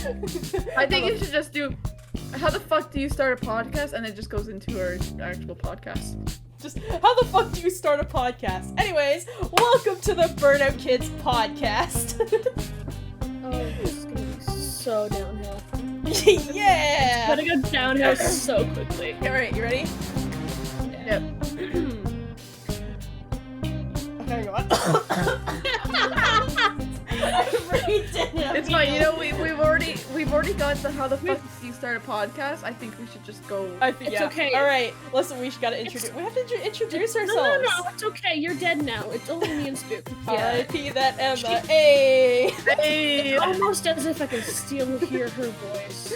I think you should just do, how the fuck do you start a podcast? And it just goes into our actual podcast. Just, how the fuck do you start a podcast? Anyways, welcome to the Burnout Kids Podcast. Oh, this is gonna be so downhill. Yeah! It's gonna go downhill so quickly. Alright, you ready? Yep. Okay, go on. It's fine, you know, we've already got the how the fuck do you start a podcast. I think we should just go. I think, It's okay. Alright, listen, we gotta introduce. We have to introduce ourselves. No, it's okay. You're dead now. It's only me and Spook. R.I.P. that Emma. Hey! Hey! Almost as if I can still hear her voice.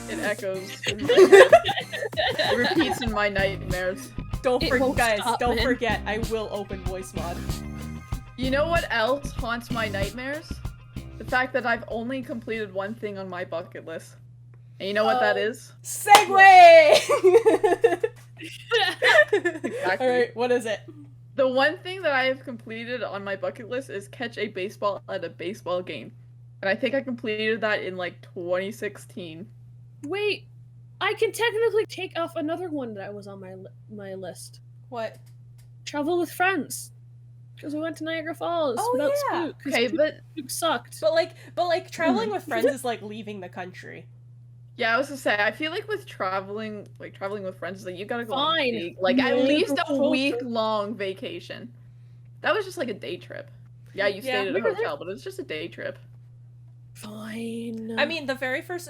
It echoes. It repeats in my nightmares. Don't It forget, won't guys, stop, don't man. forget, I will open voice mod. You know what else haunts my nightmares? The fact that I've only completed one thing on my bucket list. And you know what that is? Segway! Exactly. Alright, what is it? The one thing that I have completed on my bucket list is catch a baseball at a baseball game. And I think I completed that in like 2016. Wait, I can technically take off another one that was on my list. What? Travel with friends. Because we went to Niagara Falls Oh, without yeah. Spook. 'cause Okay, but Spook sucked. But like traveling with friends is like leaving the country. yeah, I was gonna say, I feel like with traveling with friends, like you gotta go on Fine. a like at Yeah, least the a whole week-long vacation. That was just like a day trip. Yeah, you Yeah, stayed at we a were hotel, but it's just a day trip. Fine. I mean, the very first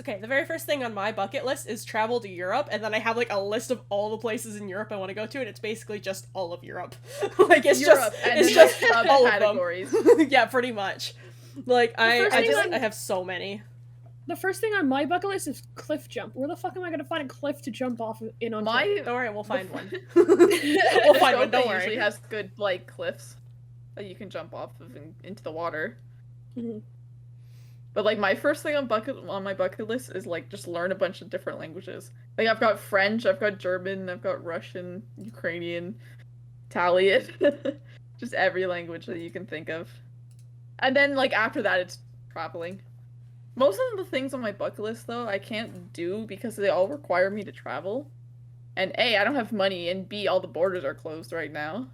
thing on my bucket list is travel to Europe, and then I have like a list of all the places in Europe I want to go to, and it's basically just all of Europe. Like it's Europe, just and it's then just there's all of them. subcategories. Yeah, pretty much. Like first I thing have so many. The first thing on my bucket list is cliff jump. Where the fuck am I gonna find a cliff to jump off in on? My Don't worry, we'll find one. we'll find one, don't worry. Usually has good like cliffs that you can jump off of into the water. Mhm. But like my first thing on my bucket list is like just learn a bunch of different languages. Like I've got French, I've got German, I've got Russian, Ukrainian, Italian, just every language that you can think of. And then like after that it's traveling. Most of the things on my bucket list though I can't do because they all require me to travel. And A, I don't have money, and B, all the borders are closed right now.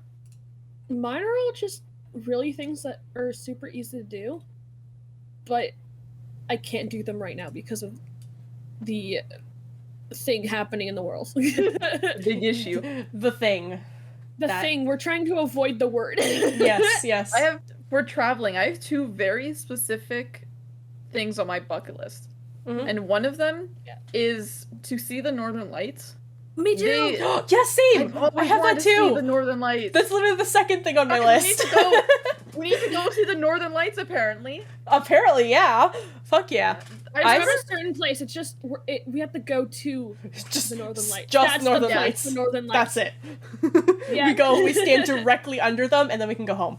Mine are all just really things that are super easy to do, but I can't do them right now because of the thing happening in the world. Big issue. The thing. The That- thing, we're trying to avoid the word. Yes. For traveling, I have two very specific things on my bucket list. Mhm. And one of them Yeah. is to see the Northern Lights. Me too! They- Yes, same. I've always I have wanted that to see too. the Northern Lights. That's literally the second thing on my We list. need to go. We need to go see the Northern Lights. Apparently, Apparently, yeah. Fuck yeah. It's I- not a certain place, it's just, we have to go to Just the Northern Lights. Just That's Northern the Lights. The Northern Lights. That's it. Yeah. We stand directly under them, and then we can go home.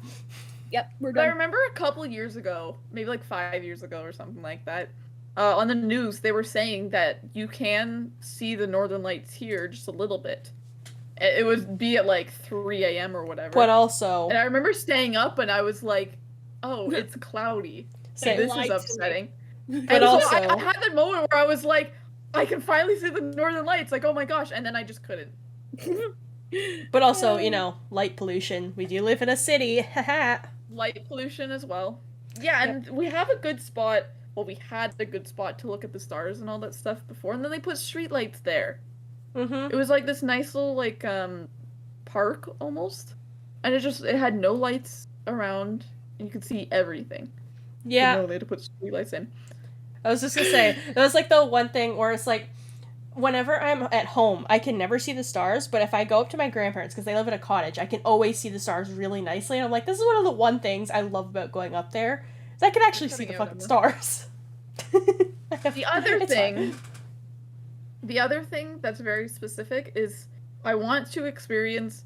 Yep, we're but I done. remember a couple years ago, maybe like 5 years ago or something like that. On the news, they were saying that you can see the Northern Lights here just a little bit. It would be at like 3 a.m. or whatever. But also, And I remember staying up and I was like, oh, it's cloudy. Same. This Lied is to me. upsetting. But And so also- I had that moment where I was like, I can finally see the Northern Lights. Like, oh my gosh. And then I just couldn't. but also, you know, light pollution. We do live in a city. Haha. Light pollution as well. Yeah, and we have a good spot. Well, we had a good spot to look at the stars and all that stuff before. And then they put streetlights there. Mhm. It was like this nice little, like, park almost. And it had no lights around. And you could see everything. Yeah. No, they had to put streetlights in. I was just gonna say, that was like the one thing where it's like, whenever I'm at home, I can never see the stars, but if I go up to my grandparents, because they live in a cottage, I can always see the stars really nicely, and I'm like, this is one of the one things I love about going up there, is I can actually see the Coming out fucking of stars. The other It's thing, fine. the other thing that's very specific is I want to experience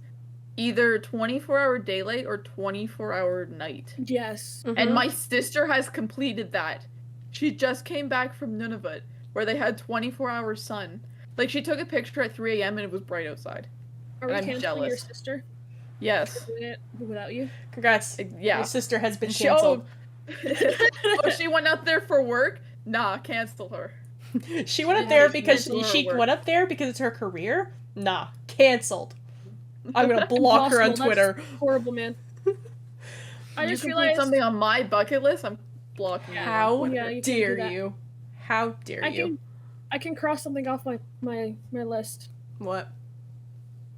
either 24-hour daylight or 24-hour night. Yes. And Mhm. my sister has completed that. She just came back from Nunavut, where they had 24-hour sun. Like, she took a picture at 3 a.m. and it was bright outside. Are we I'm canceling jealous. your sister? Yes. Doing it without you? Congrats. Yeah. Your sister has been She, canceled. Oh, she went out there for work? Nah, cancel her. She went up there because it's her career? Nah, canceled. I'm gonna block her on Impossible. Twitter. That's horrible, man. I You just can put realized something on my bucket list, I'm blocking you. How Yeah, you can't do dare that. you? How dare you? I can cross something off my list. What?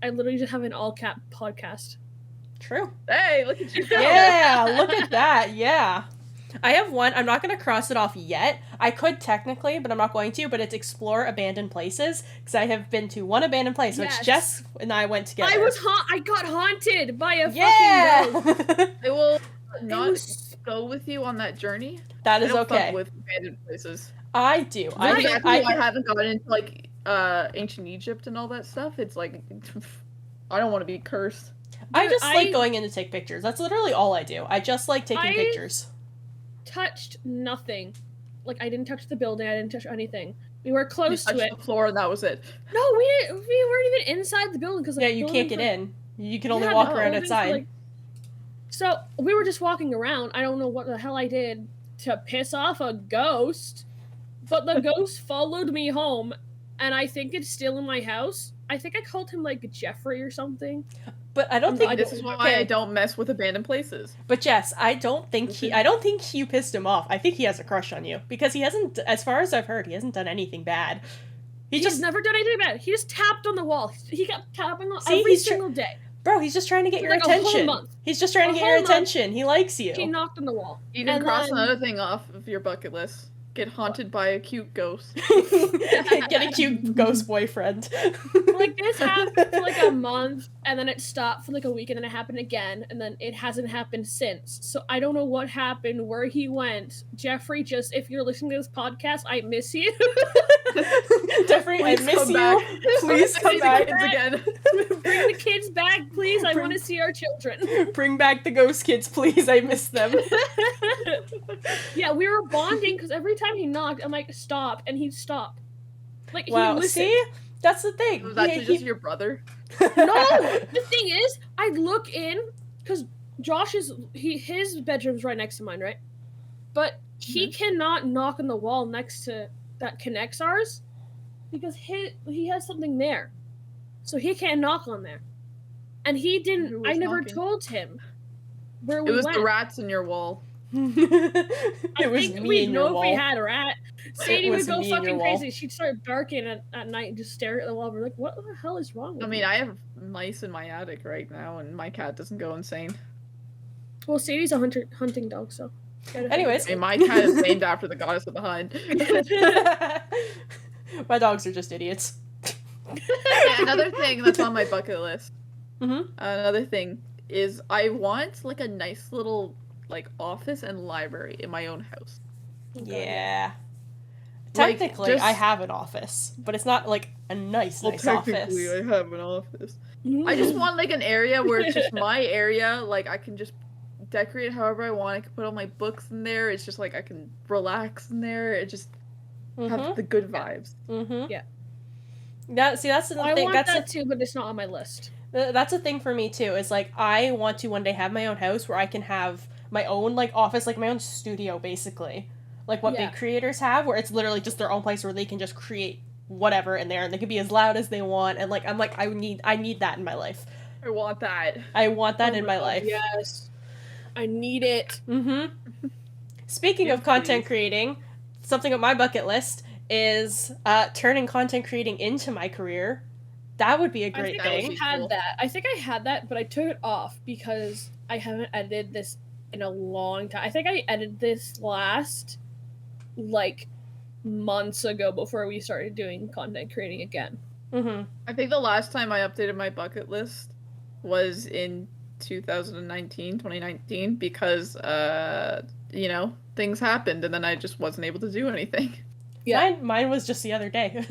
I literally just have an all cap podcast. True. Hey, look at you go. Yeah, look at that. Yeah. I have one. I'm not going to cross it off yet. I could technically, but I'm not going to. But it's explore abandoned places because I have been to one abandoned place, Yes. which Jess and I went together. I got haunted by a yeah. fucking ghost. I will not was- go with you on that journey. That I is don't fuck okay. with abandoned places. I do. I think I haven't gotten into like ancient Egypt and all that stuff. It's like I don't want to be cursed. I Dude, just like going in to take pictures. That's literally all I do. I just like taking pictures. Touched nothing. Like, I didn't touch the building. I didn't touch anything. We were close You to touched it. the floor and that was it. No, we weren't even inside the building because Yeah, you can't get in. You can only walk around outside. So we were just walking around. I don't know what the hell I did to piss off a ghost, but the ghost followed me home, and I think it's still in my house. I think I called him like Jeffrey or something. But I don't think This is why I don't mess with abandoned places. But Jess, I don't think you pissed him off. I think he has a crush on you because he hasn't, as far as I've heard, he hasn't done anything bad. He's never done anything bad. He just tapped on the wall. He kept tapping on See, every single day. Bro, he's just trying to get For your like a whole attention. month. He's just trying to get your attention. He likes you. He knocked on the wall. You can And cross then- another thing off of your bucket list. Get haunted by a cute ghost. Get a cute ghost boyfriend. Like, this happened for like a month, and then it stopped for like a week, and then it happened again, and then it hasn't happened since. So I don't know what happened, where he went. Jeffrey, just if you're listening to this podcast, I miss you. Jeffrey, I miss you. back. Please come back. Kids again. Bring the kids back, please. I want to see our children. Bring back the ghost kids, please. I miss them. Yeah, we were bonding because every time he knocked, I'm like, stop, and he'd stop. Like, Wow, he listened. see? That's the thing. Was that just your brother? No, the thing is, I'd look in because his bedroom's right next to mine, right? But he cannot knock on the wall next to that connects ours because he has something there, so he can't knock on there. And he Who didn't. was I never knocking? told him where we It was went. the rats in your wall. It was think me we'd in know your if wall. we had a rat. Sadie was would go me in your fucking wall. crazy. She'd start barking at night and just stare at the wall. We're like, what the hell is wrong with I mean, you? I have mice in my attic right now, and my cat doesn't go insane. Well, Sadie's a hunting dog, so. Anyways. I mean, my cat is named after the goddess of the hunt. My dogs are just idiots. Yeah, another thing that's on my bucket list. Mhm. Another thing is I want like a nice little like office and library in my own house. Yeah. Like, Technically, just- I have an office, but it's not like a nice office. I have an office. I just want like an area where it's just my area. Like I can just decorate however I want. I can put all my books in there. It's just like I can relax in there. It just have the good vibes. Mm-hmm. Yeah. That's the I thing. want That's that too, but it's not on my list. That's a thing for me too. Is like I want to one day have my own house where I can have my own like office, like my own studio, basically, like what Yeah. big creators have, where it's literally just their own place where they can just create whatever in there, and they can be as loud as they want. And like I'm like I need that in my life. I want that. I want that Oh in my God, life. Yes. I need it. Mm-hmm. Speaking Yes, of content please. creating, something on my bucket list is turning content creating into my career. That would be a I great think thing. I had Cool. that. I think I had that, but I took it off because I haven't edited this in a long time. I think I edited this last, like, months ago before we started doing content creating again. Mm-hmm. I think the last time I updated my bucket list was in 2019, because you know, things happened and then I just wasn't able to do anything. Yeah. Mine was just the other day.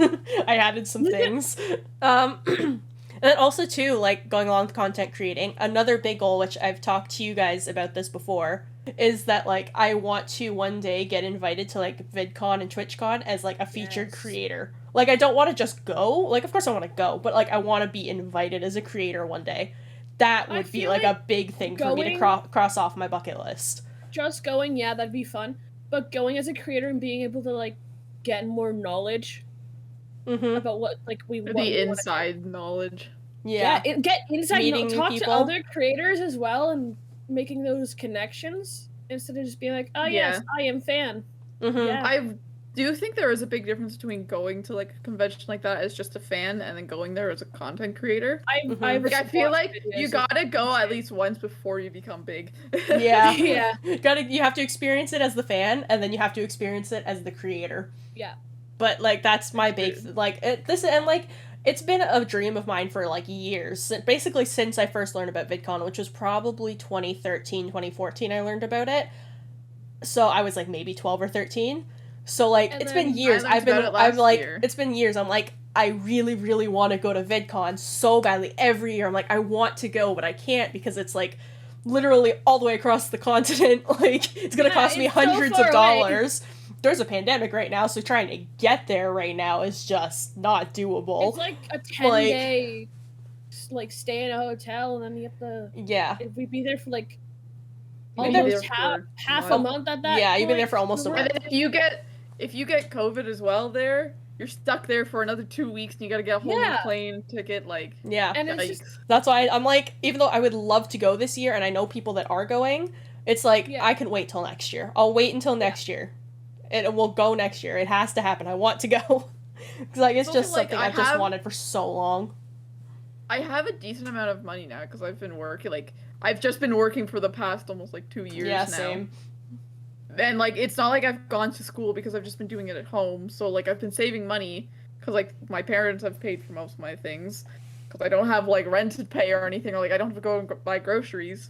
I added some things. And then also too, like going along with content creating, another big goal, which I've talked to you guys about this before, is that like I want to one day get invited to like VidCon and TwitchCon as like a featured Yes. creator. Like I don't want to just go. Like of course I want to go, but like I want to be invited as a creator one day. That I would be feel like like a big thing for me to going- cross off my bucket list. just going, yeah, that'd be fun. But going as a creator and being able to like get more knowledge about what like we want. The inside knowledge. Yeah. Get inside, Meeting new talk people. to other creators as well, and making those connections instead of just being like, oh yes, I am fan. Yeah. I do think there is a big difference between going to like a convention like that as just a fan and then going there as a content creator. I feel like you gotta go at least once before you become big. Yeah. Yeah. You have to experience it as the fan, and then you have to experience it as the creator. Yeah. But like that's my big it's been a dream of mine for like years. Basically since I first learned about VidCon, which was probably 2013, 2014 I learned about it. So I was like maybe 12 or 13. So like it's been years. It's been years. I'm like, I really, really want to go to VidCon so badly every year. I'm like, I want to go, but I can't because it's like literally all the way across the continent. Like it's gonna cost me hundreds of dollars. There's a pandemic right now, so trying to get there right now is just not doable. It's like a 10-day like stay in a hotel, and then you have to if we be there for like almost half a month at that you've been point. there for almost a month. And if you get COVID as well there, you're stuck there for another 2 weeks and you gotta get a whole new plane ticket, like and it's just, that's why I'm like, even though I would love to go this year and I know people that are going, it's like I can wait till next year. I'll wait until next year. It will go next year. It has to happen. I want to go. Because like it's just something I've just wanted for so long. I have a decent amount of money now because I've been working, like I've just been working for the past almost like 2 years now. Same. And like it's not like I've gone to school because I've just been doing it at home. So like I've been saving money because like my parents have paid for most of my things because I don't have like rent to pay or anything, or like I don't have to go and buy groceries.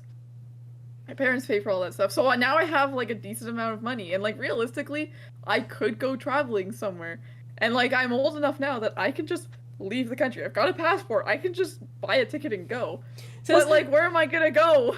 My parents pay for all that stuff. So now I have like a decent amount of money, and like realistically I could go traveling somewhere. And like I'm old enough now that I can just leave the country. I've got a passport. I can just buy a ticket and go. So but like, where am I gonna go?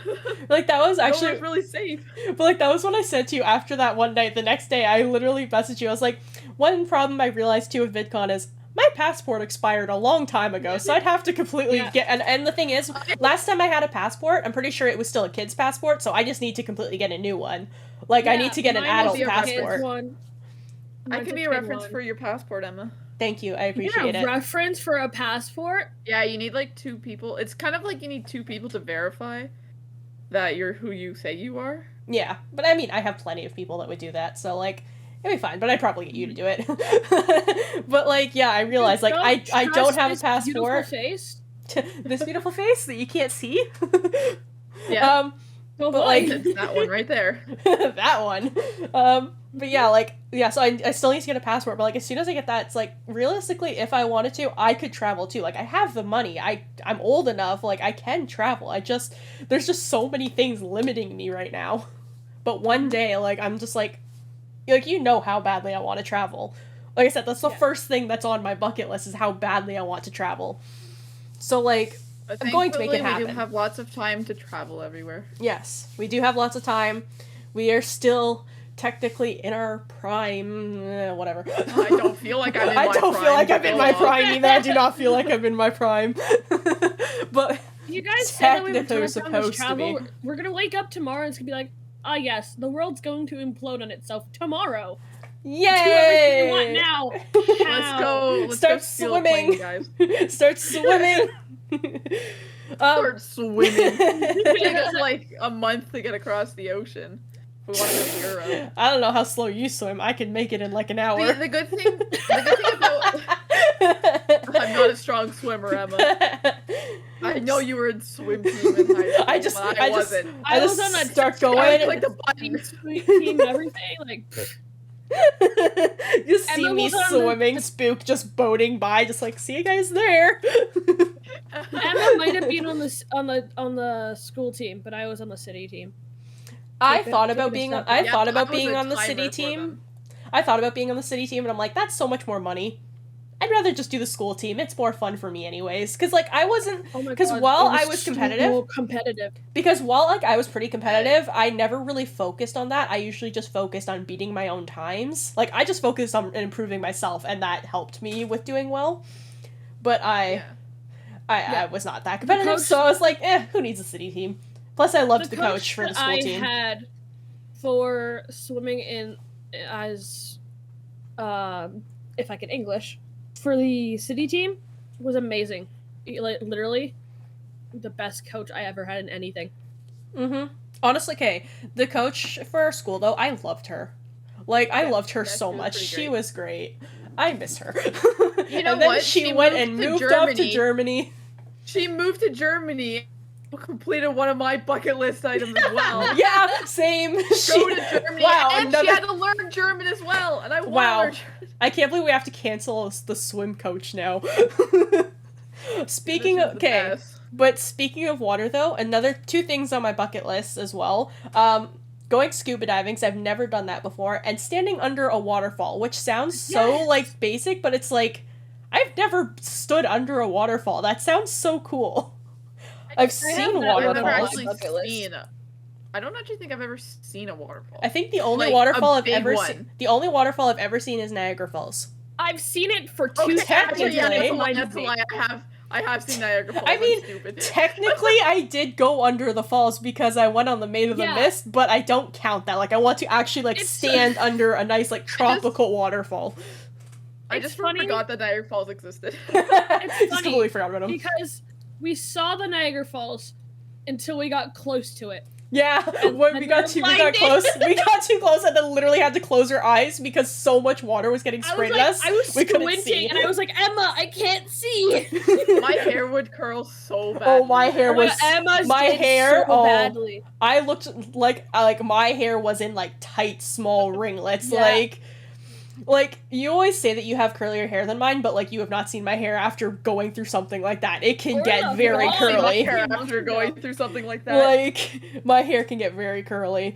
Like that was actually really safe. But like that was what I said to you after that one night. The next day, I literally messaged you. I was like, one problem I realized too with VidCon is my passport expired a long time ago, so I'd have to completely get. And the thing is, last time I had a passport, I'm pretty sure it was still a kid's passport, so I just need to completely get a new one. Like I need to get an adult passport. I can be a reference for your passport, Emma. Thank you, I appreciate it. A reference for a passport? Yeah, you need like 2 people. It's kind of like you need 2 people to verify that you're who you say you are. Yeah, but I mean, I have plenty of people that would do that, so like, it'd be fine, but I'd probably get you to do it. But like, yeah, I realized like, I don't have a passport. Face. This beautiful face that you can't see? Yeah. But like, it's that one right there. That one. But yeah, like, yeah, so I still need to get a passport, but like, as soon as I get that, it's like, realistically, if I wanted to, I could travel too. Like, I have the money, I'm old enough, like, I can travel. There's just so many things limiting me right now. But one day, like, I'm just like, you know how badly I want to travel. Like I said, that's the first thing that's on my bucket list is how badly I want to travel. So, like, I'm going to make it happen. We do have lots of time to travel everywhere. Yes, we do have lots of time. We are still technically in our prime, whatever. I don't feel like I'm in my prime. I don't feel like I'm in my prime either. I do not feel like I'm in my prime. But you guys said that we were supposed to be. We're gonna wake up tomorrow and it's gonna be like, ah yes, the world's going to implode on itself tomorrow. Yay! Do everything you want now. Let's go. Start swimming, guys. Start swimming. Start swimming. It take us like a month to get across the ocean. We want to go to Europe. I don't know how slow you swim. I can make it in like an hour. The good thing about I'm not a strong swimmer, Emma. I know you were in swim team in high school. I wasn't. I was on a start going like the bunny team and everything. Like you see me swimming, Spook just boating by, just like, see you guys there. Emma might have been on the school team, but I was on the city team. I thought about being on the city team. I thought about being on the city team, and I'm like, that's so much more money. I'd rather just do the school team. It's more fun for me anyways. Because, like, I wasn't... Because while I was competitive... Because while, like, I was pretty competitive, I never really focused on that. I usually just focused on beating my own times. Like, I just focused on improving myself, and that helped me with doing well. But I was not that competitive, so I was like, who needs a city team? Plus, I loved the coach for the school team. I had for swimming in as if I can English for the city team was amazing. Like literally the best coach I ever had in anything. Honestly, okay, the coach for our school though, I loved her. Like I loved her so much. She was great. I miss her. You know and then what? she went and moved up to Germany. She moved to Germany. Completed one of my bucket list items as well. Yeah, same. Go to Germany. Wow, and she had to learn German as well. And I want to learn German. I can't believe we have to cancel the swim coach now. Speaking of water though, another 2 things on my bucket list as well. Going scuba diving, because I've never done that before, and standing under a waterfall, which sounds so like basic, but it's like I've never stood under a waterfall. That sounds so cool. I've seen waterfalls. I don't actually think I've ever seen a waterfall. I think the only waterfall I've ever seen is Niagara Falls. I've seen it for 2 Okay, seconds. that's why I have seen Niagara Falls. I mean, technically I did go under the falls because I went on the Maid of the Mist, but I don't count that. Like, I want to actually, stand under a nice, tropical waterfall. I just forgot that Niagara Falls existed. It's funny totally forgot about them. Because we saw the Niagara Falls until we got close to it. Yeah, when we got too close and then literally had to close our eyes because so much water was getting sprayed at us. I was we couldn't see. And I was like, Emma, I can't see. My hair would curl so bad. Oh, my hair was badly. I looked like my hair was in tight small ringlets. Like, you always say that you have curlier hair than mine, but, you have not seen my hair after going through something like that. It can get very curly. After going through something like that. My hair can get very curly.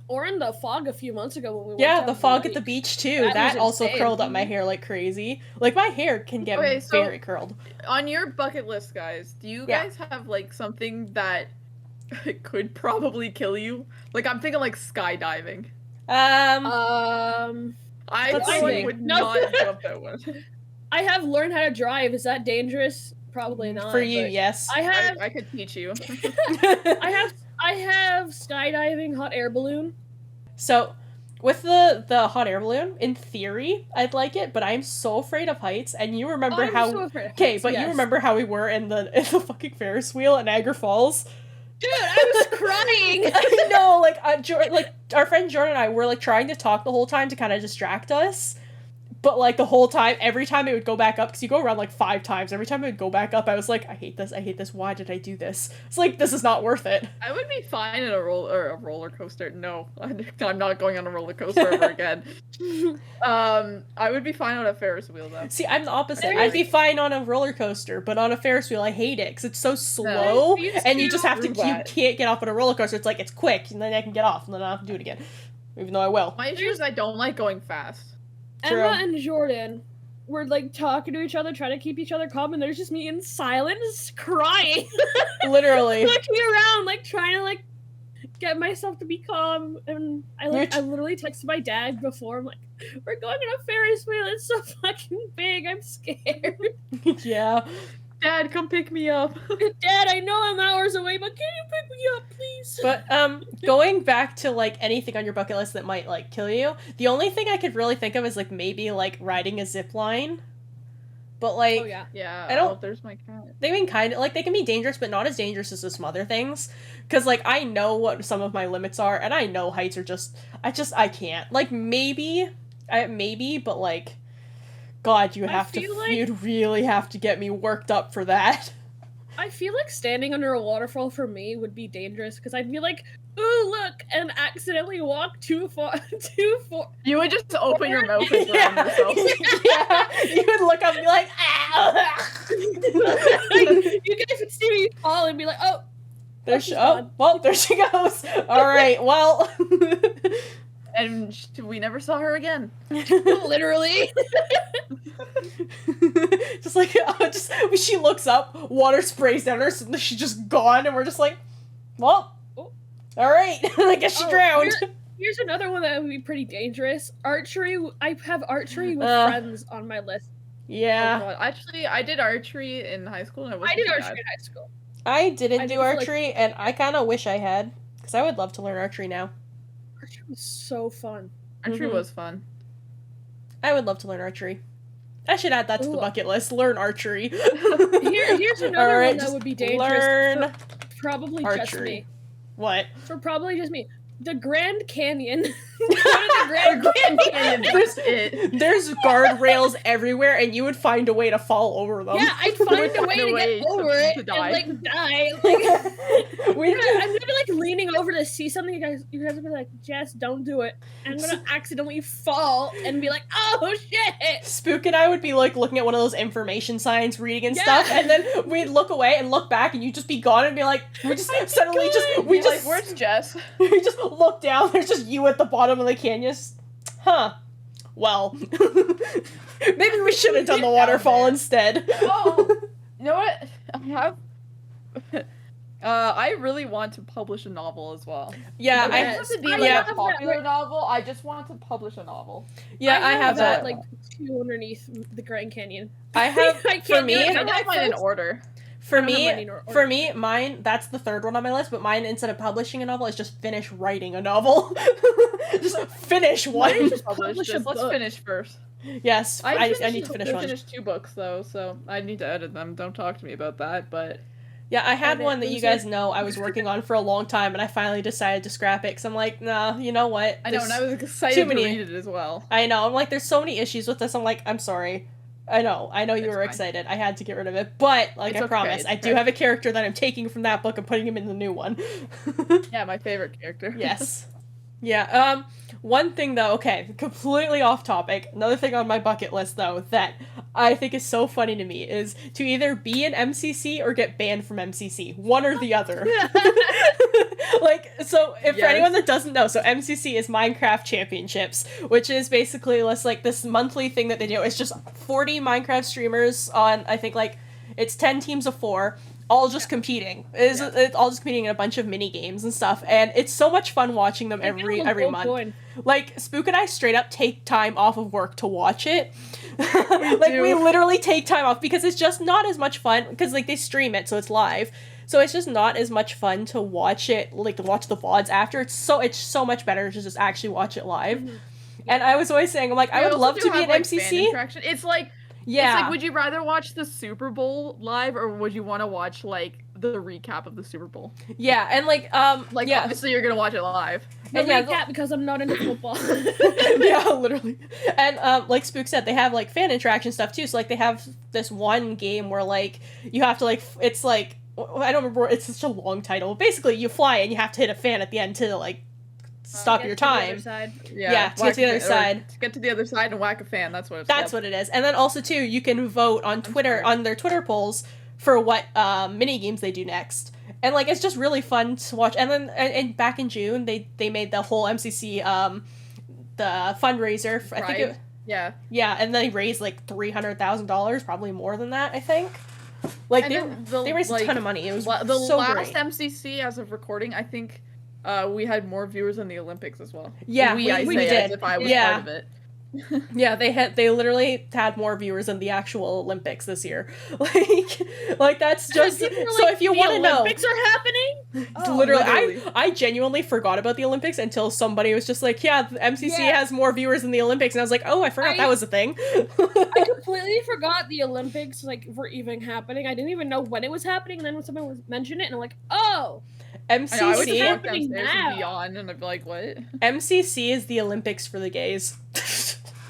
Or in the fog a few months ago when we went Yeah, the fog at the beach, too. That also curled up my hair like crazy. My hair can get very curled. On your bucket list, guys, do you guys have, something that could probably kill you? I'm thinking, skydiving. I would not jump that one. I have learned how to drive. Is that dangerous? Probably not. For you, yes. I could teach you. I have skydiving, hot air balloon. So, with the hot air balloon, in theory, I'd like it, but I'm so afraid of heights. And you remember you remember how we were in the fucking Ferris wheel at Niagara Falls? Dude, I was crying. I know, our friend Jordan and I were trying to talk the whole time to kind of distract us, but the whole time, every time it would go back up, because you go around 5 times, every time it would go back up, I was like, I hate this, why did I do this? It's this is not worth it. I would be fine in a roller coaster. No, I'm not going on a roller coaster ever again. I would be fine on a Ferris wheel though. See, I'm the opposite. I'd be fine on a roller coaster, but on a Ferris wheel, I hate it because it's so slow, and you just have to. You can't get off on a roller coaster. It's quick, and then I can get off, and then I don't have to do it again, even though I will. My issue is I don't like going fast. True. Emma and Jordan were talking to each other, trying to keep each other calm, and there's just me in silence, crying, literally looking around, trying to get myself to be calm. And I literally texted my dad before. I'm like, we're going on a Ferris wheel. It's so fucking big. I'm scared. Yeah. Dad, come pick me up. Dad, I know I'm hours away, but can you pick me up, please? But, going back to, anything on your bucket list that might, kill you, the only thing I could really think of is, maybe, riding a zip line. But, oh, yeah. Yeah, I don't... there's my cat. They mean kind of, they can be dangerous, but not as dangerous as some other things. Because, I know what some of my limits are, and I know heights are just... I can't. Maybe, but, God, you'd really have to get me worked up for that. I feel like standing under a waterfall for me would be dangerous because I'd be like, ooh, look, and accidentally walk too far. You would just open your mouth and drown yourself. Yeah, you would look up and be like, ah! You guys would see me fall and be like, oh. There she goes. All right, well. And we never saw her again. Literally. She looks up, water sprays down her, so she's just gone, and we're just like, well, all right. I guess she drowned. Here's another one that would be pretty dangerous. Archery. I have archery with friends on my list. Yeah. Oh, actually, I did archery in high school. And I did archery in high school. I didn't do archery, and I kind of wish I had, because I would love to learn archery now. Archery was so fun. Archery was fun. I would love to learn archery. I should add that to the bucket list. Learn archery. Here's another one that would be dangerous. Learn probably archery. Just me. What? For probably just me. The Grand Canyon. Go to the Grand Canyon. There's guardrails everywhere, and you would find a way to fall over them. Yeah, I'd find a way to get over it and like die. Like, I'm gonna be like leaning over to see something. You guys would be like, Jess, don't do it. And I'm gonna accidentally fall and be like, oh shit. Spook and I would be like looking at one of those information signs, reading and stuff, and then we'd look away and look back, and you'd just be gone and be like, we just suddenly just where's Jess? We just look down. There's just you at the bottom of the canyon. Huh. Well, maybe we should have done the waterfall instead. Oh, you know what? I really want to publish a novel as well. Yeah, I have to be like a popular novel. I just want to publish a novel. Yeah, I have that. Like two underneath the Grand Canyon. I have for me. I don't have mine in order. For me, mine, that's the third one on my list, but mine, instead of publishing a novel, is just finish writing a novel. Just finish one. Let's finish first. Yes, I need to finish one. I finished 2 books, though, so I need to edit them. Don't talk to me about that, but... Yeah, I had one that you guys know I was working on for a long time, and I finally decided to scrap it, because I'm like, nah, you know what? I know, and I was excited to read it as well. I know, I'm like, there's so many issues with this, I'm like, I'm sorry. I know you were excited. I had to get rid of it, but, like I promised, I do have a character that I'm taking from that book and putting him in the new one. Yeah, my favorite character. Yes. Yeah, one thing though, okay, completely off topic, another thing on my bucket list though, that I think is so funny to me, is to either be an MCC or get banned from MCC. One or the other. Like, so, for anyone that doesn't know, so MCC is Minecraft Championships, which is basically like this monthly thing that they do. It's just 40 Minecraft streamers on, I think, like, it's 10 teams of 4, all just competing. It's all just competing in a bunch of mini games and stuff, and it's so much fun watching them every month. Like, Spook and I straight up take time off of work to watch it. We literally take time off because it's just not as much fun, because like they stream it, so it's live. So it's just not as much fun to watch it, like to watch the VODs after. It's so much better to just actually watch it live. Mm-hmm. Yeah. And I was always saying, I'm like, I would love to be an MCC. It's like, it's like, would you rather watch the Super Bowl live, or would you want to watch like the recap of the Super Bowl? Yeah, and like obviously you're gonna watch it live. The recap because I'm not into football. Yeah, literally. And like Spook said, they have like fan interaction stuff too. So like they have this one game where like you have to like it's like, I don't remember, it's such a long title. Basically, you fly and you have to hit a fan at the end to like stop your time. To to get to the other side. To get to the other side and whack a fan. That's what it is. And then also too, you can vote on Twitter, on their Twitter polls for what mini games they do next. And like it's just really fun to watch. And then and back in June, they made the whole MCC the fundraiser. I think yeah, and they raised like $300,000, probably more than that, I think. Like they raised a ton of money. It was the so last great. MCC as of recording, I think we had more viewers than the Olympics as well. Yeah, we did. As if I was part of it. Yeah, they literally had more viewers than the actual Olympics this year. Like that's just so if you want to know, Olympics are happening. Literally. I genuinely forgot about the Olympics until somebody was just like, yeah, the MCC has more viewers than the Olympics, and I was like, oh, I forgot that was a thing. I completely forgot the Olympics were even happening. I didn't even know when it was happening, and then when someone mentioned it, and I'm like, oh. MCC I would just walk downstairs and be on, and I'd be like, what? MCC is the Olympics for the gays.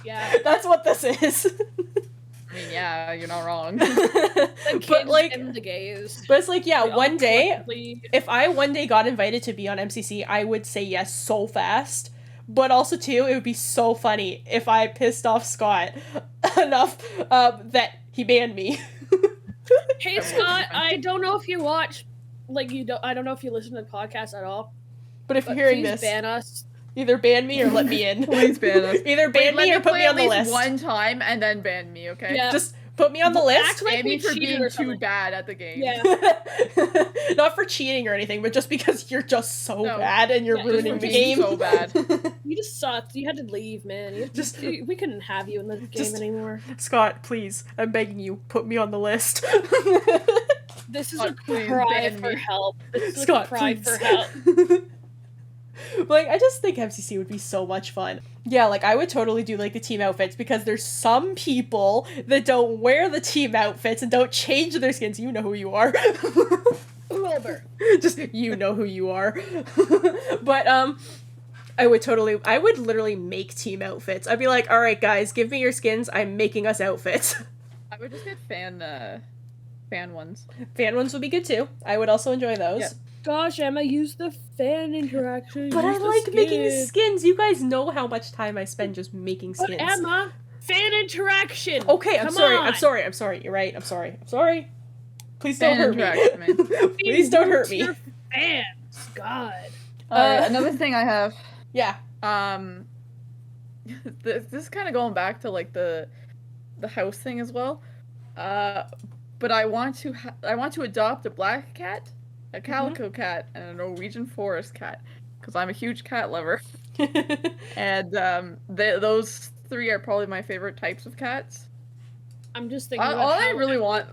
Yeah. That's what this is. I mean, yeah, you're not wrong. But like, and the gays. But it's like, yeah, one day, if I one day got invited to be on MCC, I would say yes so fast. But also, too, it would be so funny if I pissed off Scott enough that he banned me. Hey, Scott, I don't know if you watch, I don't know if you listen to the podcast at all. But if you're hearing this, ban us. Either ban me or let me in. Please ban us. Either ban me or put me on the list. One time and then ban me, okay? Yeah. Just put me on the list. Ban me for being too bad at the game. Yeah. Not for cheating or anything, but just because you're just so bad and you're ruining the game. So bad. You just sucked. You had to leave, man. We couldn't have you in the game anymore. Scott, please, I'm begging you, put me on the list. This is a cry for help. This is Scott, a cry please. for help. Like, I just think MCC would be so much fun. Yeah, like, I would totally do, like, the team outfits, because there's some people that don't wear the team outfits and don't change their skins. You know who you are. Wilbur. Just, you know who you are. But, I would literally make team outfits. I'd be like, alright, guys, give me your skins, I'm making us outfits. I would just get fan ones. Fan ones would be good, too. I would also enjoy those. Yeah. Gosh, Emma, use the fan interaction. But I like making skins. You guys know how much time I spend just making skins. But Emma, fan interaction. Okay, I'm sorry. On. I'm sorry. You're right. I'm sorry. Please Fan don't hurt interaction, me. man. Please don't hurt me. Your fans, God. Another thing I have. Yeah. This is kind of going back to like the house thing as well. But I want to adopt a black cat, a calico cat, and a Norwegian forest cat, because I'm a huge cat lover. And those three are probably my favorite types of cats. I'm just thinking. All I really want,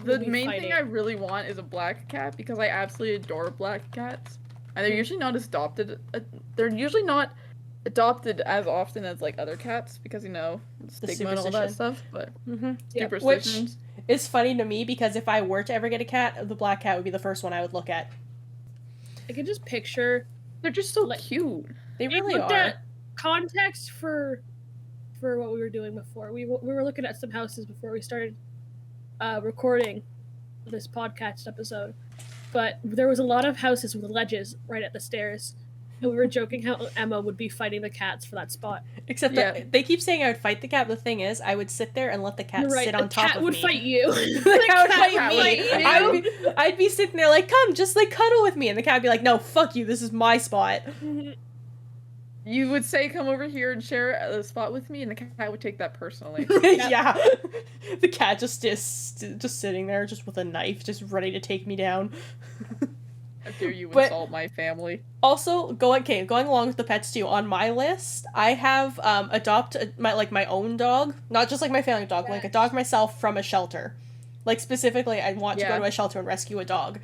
the be main thing fighting. I really want is a black cat, because I absolutely adore black cats, and they're usually not adopted. They're usually not adopted as often as like other cats, because stigma and all that superstition. stuff. But Yeah. superstitions. It's funny to me because if I were to ever get a cat, the black cat would be the first one I would look at. I can just picture. They're just so Like- cute. They really looked are. at context for what we were doing before. We were looking at some houses before we started recording this podcast episode, but there was a lot of houses with ledges right at the stairs, and we were joking how Emma would be fighting the cats for that spot. Except Yeah. that they keep saying I would fight the cat, but the thing is, I would sit there and let the cat You're right. sit The on top cat of would me. fight you. The cat would fight cat me. would fight you. I'd be sitting there like, come, just like cuddle with me, and the cat would be like, no, fuck you, this is my spot. You would say, "Come over here and share a spot with me," and the cat would take that personally. Yeah. The cat just is just sitting there, just with a knife, just ready to take me down. How dare you But- insult my family? Also, going along with the pets too, on my list, I have adopt my own dog, not just like my family dog, like a dog myself from a shelter. Like specifically, I want to go Yeah. to a shelter and rescue a dog.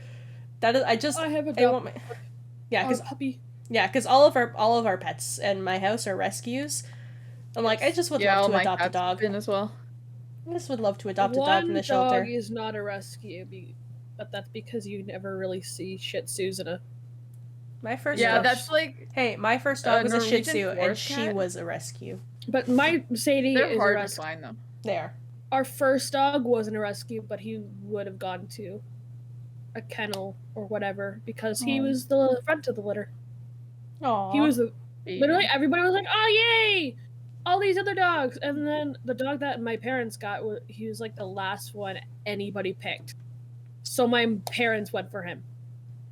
That is, I have a I want dog. my, yeah, because Puppy. all of our pets in my house are rescues. I'm like, I just would Yeah, all love to my adopt a cats dog. been as well. I just would love to adopt a One dog from the shelter. dog is not a rescue, but that's because you never really see Shih Tzus in a. My first Yeah, dog, that's like hey, my first dog was a Shih Norwegian Tzu, and forest she cat? was a rescue. But my Sadie they're is a hard to rescue. find though. There. Our first dog wasn't a rescue, but he would have gone to a kennel or whatever because he Aw. was the front of the litter. Aww. He was literally everybody was like, "Oh yay! All these other dogs!" And then the dog that my parents got, he was like the last one anybody picked. So my parents went for him.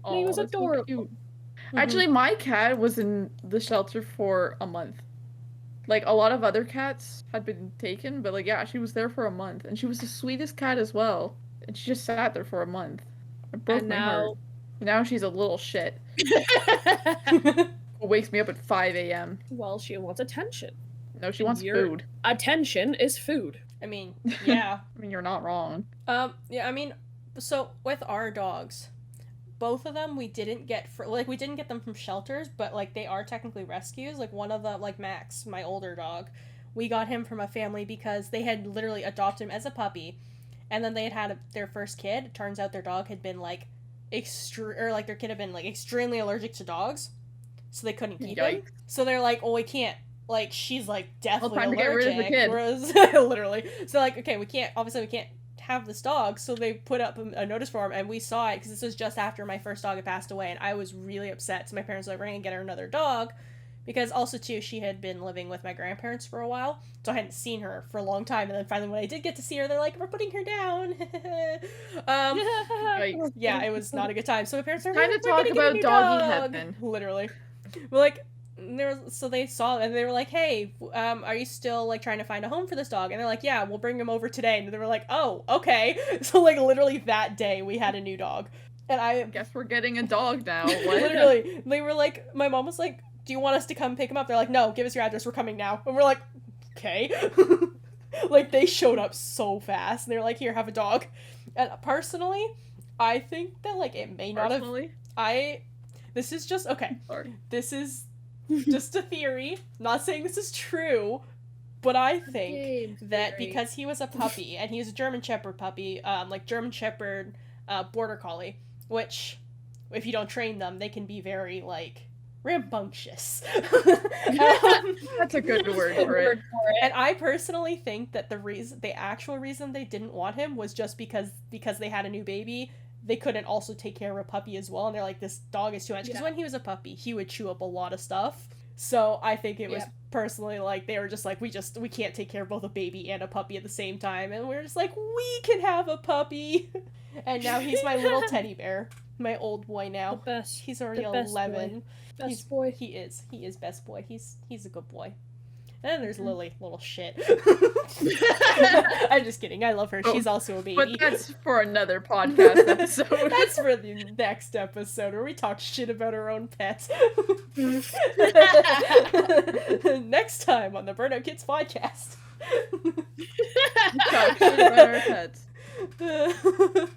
And he was that's so adorable. cute. Mhm. Actually, my cat was in the shelter for a month. Like, a lot of other cats had been taken, but, like, yeah, she was there for a month. And she was the sweetest cat as well. And she just sat there for a month. It broke And my now, heart. Now she's a little shit. Who wakes me up at 5 a.m. well, she wants attention. No, she And wants you're- food. Attention is food. I mean, yeah. I mean, you're not wrong. Yeah, I mean, so with our dogs, both of them we didn't get we didn't get them from shelters, but like they are technically rescues. Like one of them, like Max, my older dog, we got him from a family because they had literally adopted him as a puppy, and then they had their first kid. It turns out their dog had been like their kid had been like extremely allergic to dogs, so they couldn't keep him. Yikes. So they're like, oh, we can't. Like she's like deathly time to allergic. get rid of the kid. Whereas, literally, so like okay, we can't have this dog, so they put up a notice for him, and we saw it because this was just after my first dog had passed away, and I was really upset. So my parents were like, we're gonna get her another dog, because also too she had been living with my grandparents for a while, so I hadn't seen her for a long time, and then finally when I did get to see her, they're like, we're putting her down. Yikes. Yeah, it was not a good time. So my parents are Time to "We're talk gonna get a about new doggy dog." heaven. Literally, we're like. So they saw and they were like, hey, are you still like trying to find a home for this dog? And they're like, yeah, we'll bring him over today. And they were like, oh, okay. So like literally that day we had a new dog, and I Guess we're getting a dog now. What? literally they were like, my mom was like, do you want us to come pick him up? They're like, no, give us your address, we're coming now. And we're like, okay. Like they showed up so fast, and they're like, here, have a dog. And personally, I think that like it may not have Personally? This is just okay. Sorry. This is just a theory. Not saying this is true, but I think that because he was a puppy and he's a German Shepherd puppy, like German Shepherd, Border Collie, which if you don't train them, they can be very like rambunctious. That's a good word for it. And I personally think that the actual reason they didn't want him was just because they had a new baby. They couldn't also take care of a puppy as well, and they're like, this dog is too much. Because when he was a puppy, he would chew up a lot of stuff. So I think it was personally like they were just like, we can't take care of both a baby and a puppy at the same time, and we're just like, we can have a puppy. And now he's my little teddy bear, my old boy now. The best. He's already the best 11. Boy. Best boy. He is best boy. He's a good boy. And then there's Lily, little shit. I'm just kidding. I love her. She's also a baby. But that's for another podcast episode. That's for the next episode where we talk shit about our own pets. Next time on the Burnout Kids Podcast. Talk shit about our pets.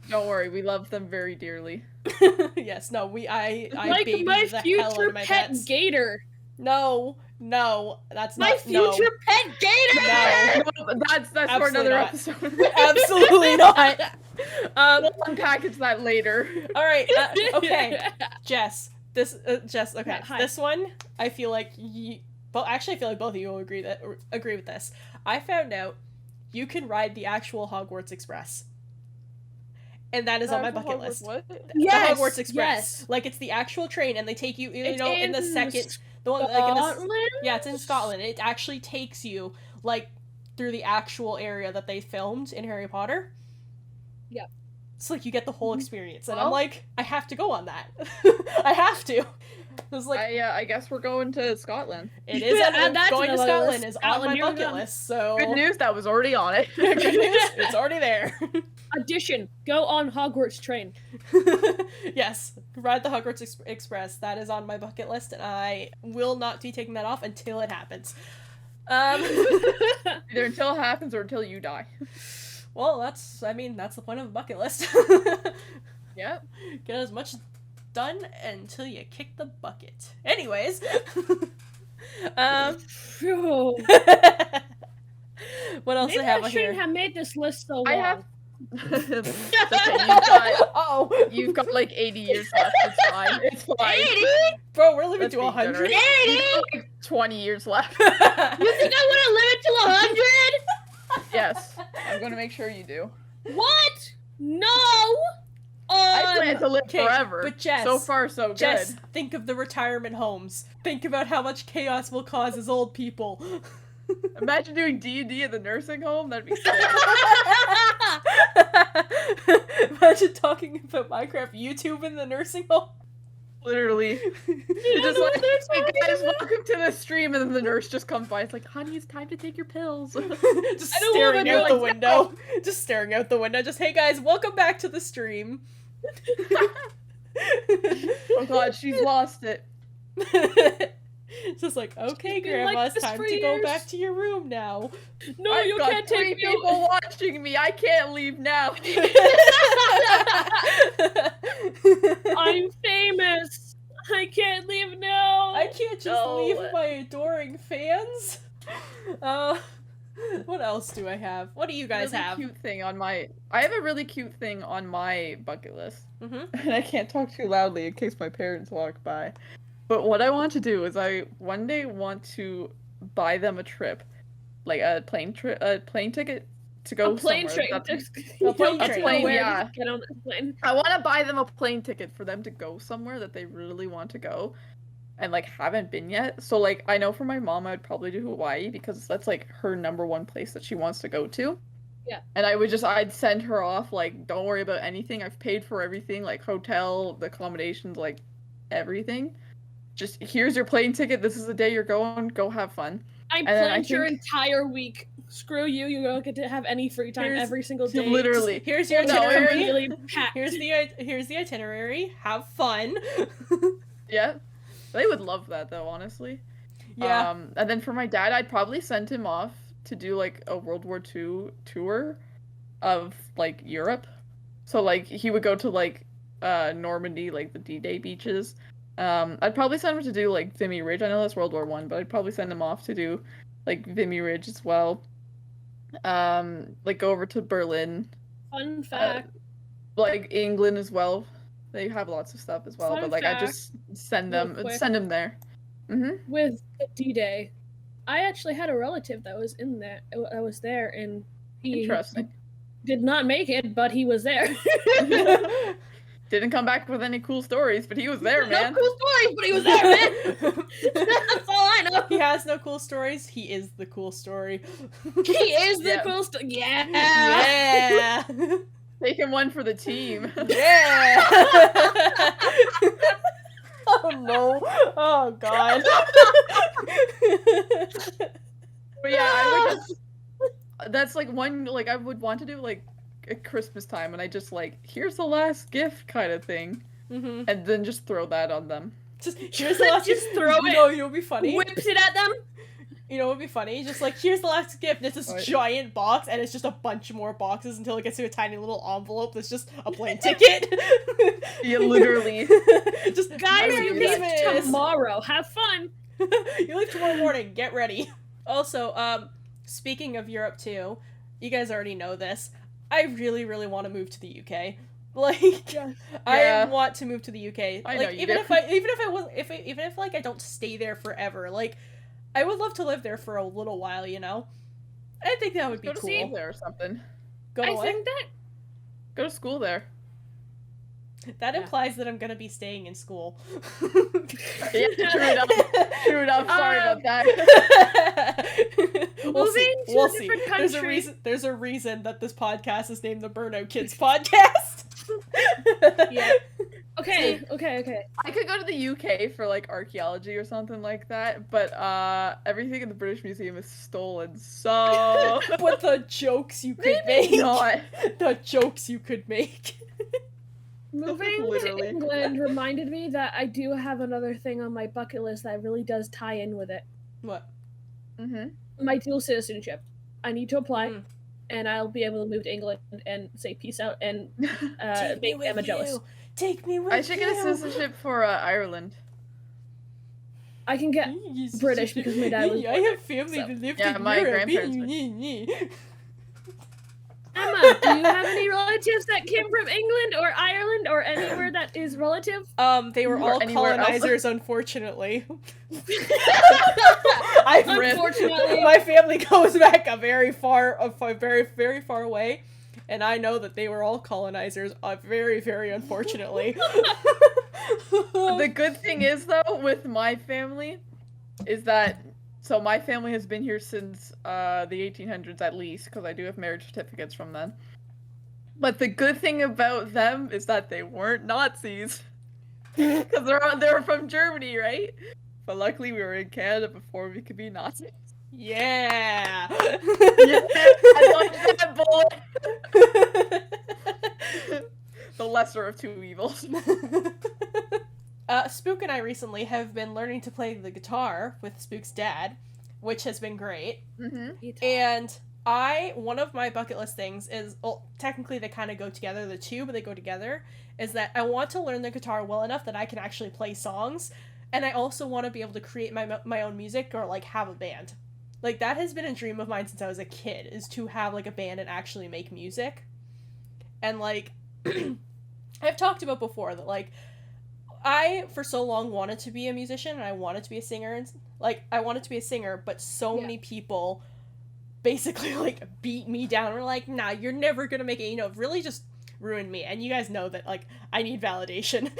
Don't worry, we love them very dearly. Yes, no, I like baby my the hell out future of my pet pets. Gator. No, that's My not future pet Gator. No. That's for Absolutely another not. episode. Absolutely not. We'll unpackage that later. All right. Okay, Jess. Jess. Okay, Yeah, hi. this one I feel like I feel like both of you will agree with this. I found out you can ride the actual Hogwarts Express. And that is on my bucket list. What? Yes, The Hogwarts Express. yes. Like it's the actual train and they take you, It's in the second the one like Scotland? yeah, it's in Scotland. It actually takes you like through the actual area that they filmed in Harry Potter. Yep. It's like you get the whole experience. And Well- I'm like, I have to go on that. I have to. I was like, I guess we're going to Scotland. it is Add that to going to the bucket Scotland list. is on my Scotland, you're bucket done. list. So Good news, that was already on it. Good news, it's already there. Addition. Go on Hogwarts train. Yes, ride the Hogwarts Express. That is on my bucket list, and I will not be taking that off until it happens. Either until it happens or until you die. Well, that's the point of a bucket list. Yep. Get as much done until you kick the bucket. Anyways, Phew. what else Maybe I have I on here? shouldn't have made this list so long. I have. It's okay, Oh, you've got like 80 years left. It's fine. It's fine. 80? bro, we're living Let's to be 100. generous. 80? You've got, like 20 years left. You think I want to live it till 100? Yes, I'm gonna make sure you do. What? No! I plan to live okay, forever. but Jess- so far, so good. Jess, think of the retirement homes. Think about how much chaos we'll cause as old people. Imagine doing D&D at the nursing home. That'd be sick. Imagine talking about Minecraft YouTube in the nursing home. Literally. You're just like, hey guys, welcome to the stream, and then the nurse just comes by. It's like, honey, it's time to take your pills. Just I don't staring wanna out do the window. Just staring out the window. Just, hey guys, welcome back to the stream. Oh god, she's lost it. It's just like, okay, She's been Grandma, like it's this time for to go years. back to your room now. No, I've you got can't 3 take me. people watching me. I can't leave now. I'm famous. I can't leave now. I can't just No. leave my adoring fans. What else do I have? What do you guys really have? Cute thing on my. I have a really cute thing on my bucket list, Mm-hmm. and I can't talk too loudly in case my parents walk by. But what I want to do is I one day want to buy them a trip, like a plane ticket to go a plane somewhere. train. That's- A plane Don't train. know where to Yeah. Get on the plane. I want to buy them a plane ticket for them to go somewhere that they really want to go, and like haven't been yet. So like I know for my mom, I would probably do Hawaii because that's like her #1 place that she wants to go to. Yeah. And I'd send her off like, don't worry about anything. I've paid for everything, like hotel, the accommodations, like everything. Just here's your plane ticket. This is the day you're going. Go have fun. I And then I planned your think- entire week. Screw you. You don't get to have any free time Here's- every single day. Literally. Here's your No, itinerary. Completely packed. Here's the itinerary. Have fun. Yeah. They would love that though, honestly. Yeah. And then for my dad, I'd probably send him off to do like a World War II tour of like Europe. So like he would go to like Normandy, like the D-Day beaches, I'd probably send him to do like Vimy Ridge. I know that's World War One, but I'd probably send him off to do like Vimy Ridge as well. Like go over to Berlin, Fun fact. like England as well. They have lots of stuff as well, Fun but like I fact, just send real them quick. send him there. With D-Day, I actually had a relative that was in there. I was there, and he Interesting. did not make it, but he was there. Didn't come back with any cool stories, but he was there, man. No cool stories, but he was there, man. That's all I know. He has no cool stories. He is the cool story. He is the Yeah. cool story. Yeah. Yeah. Taking one for the team. Yeah. Oh no. Oh god. But yeah, I would just. That's like one like I would want to do like at Christmas time, and I just like here's the last gift kind of thing, Mm-hmm. and then just throw that on them. Just here's the last. Just throw You it. know, it'll be funny. Whips it at them. You know what would be funny? Just like, here's the last gift, and it's this Right. giant box, and it's just a bunch more boxes until it gets to a tiny little envelope that's just a plane ticket. Yeah, literally. Just, Guys, would you do leave that. tomorrow. Have fun. You leave tomorrow morning, get ready. Also, speaking of Europe too, you guys already know this, I really, really want to move to the UK. Like, Yeah. I Yeah. want to move to the UK. I Like, know you even do. if like I don't stay there forever, like, I would love to live there for a little while, you know? I think that would be Go to cool. school there or something. Go to I what? think that Go to school there. That Yeah. implies that I'm gonna be staying in school. Yeah, true enough. True enough. Sorry about that. We'll see. Moving to a We'll see. different There's a country. reason. There's a reason that this podcast is named the Burnout Kids Podcast. Yeah. Okay. I could go to the UK for like archaeology or something like that, but everything in the British Museum is stolen, so But the jokes you could maybe make. not. The jokes you could make. Moving to Literally. England reminded me that I do have another thing on my bucket list that really does tie in with it. What? My dual citizenship. I need to apply, Mm. and I'll be able to move to England and say peace out and Take me make with Emma jealous. you. Take me with I should get a you. citizenship for Ireland. I can get British because my dad was I have family so- that lived Yeah, in my Europe. grandparents Emma, do you have any relatives that came from England or Ireland or anywhere that is relative? They were Or all anywhere else. colonizers, unfortunately. Unfortunately. My family goes back a very far way, and I know that they were all colonizers. Very, very unfortunately. The good thing is though, with my family, is that so my family has been here since the 1800s at least, because I do have marriage certificates from then. But the good thing about them is that they weren't Nazis, because they're from Germany, right? But luckily we were in Canada before we could be Nazis. Yeah. I dodged that bullet. The lesser of two evils. Spook and I recently have been learning to play the guitar with Spook's dad, which has been great. And one of my bucket list things is, well, technically they kind of go together, the two, but they go together, is that I want to learn the guitar well enough that I can actually play songs, and I also want to be able to create my own music or, like, have a band. Like, that has been a dream of mine since I was a kid, is to have, like, a band and actually make music. And, like, I've talked about before that, like, I, for so long, wanted to be a musician, and I wanted to be a singer, and, like, I wanted to be a singer, but so many people basically, like, beat me down, and were like, nah, you're never gonna make it, you know, really just ruined me, and you guys know that, like, I need validation.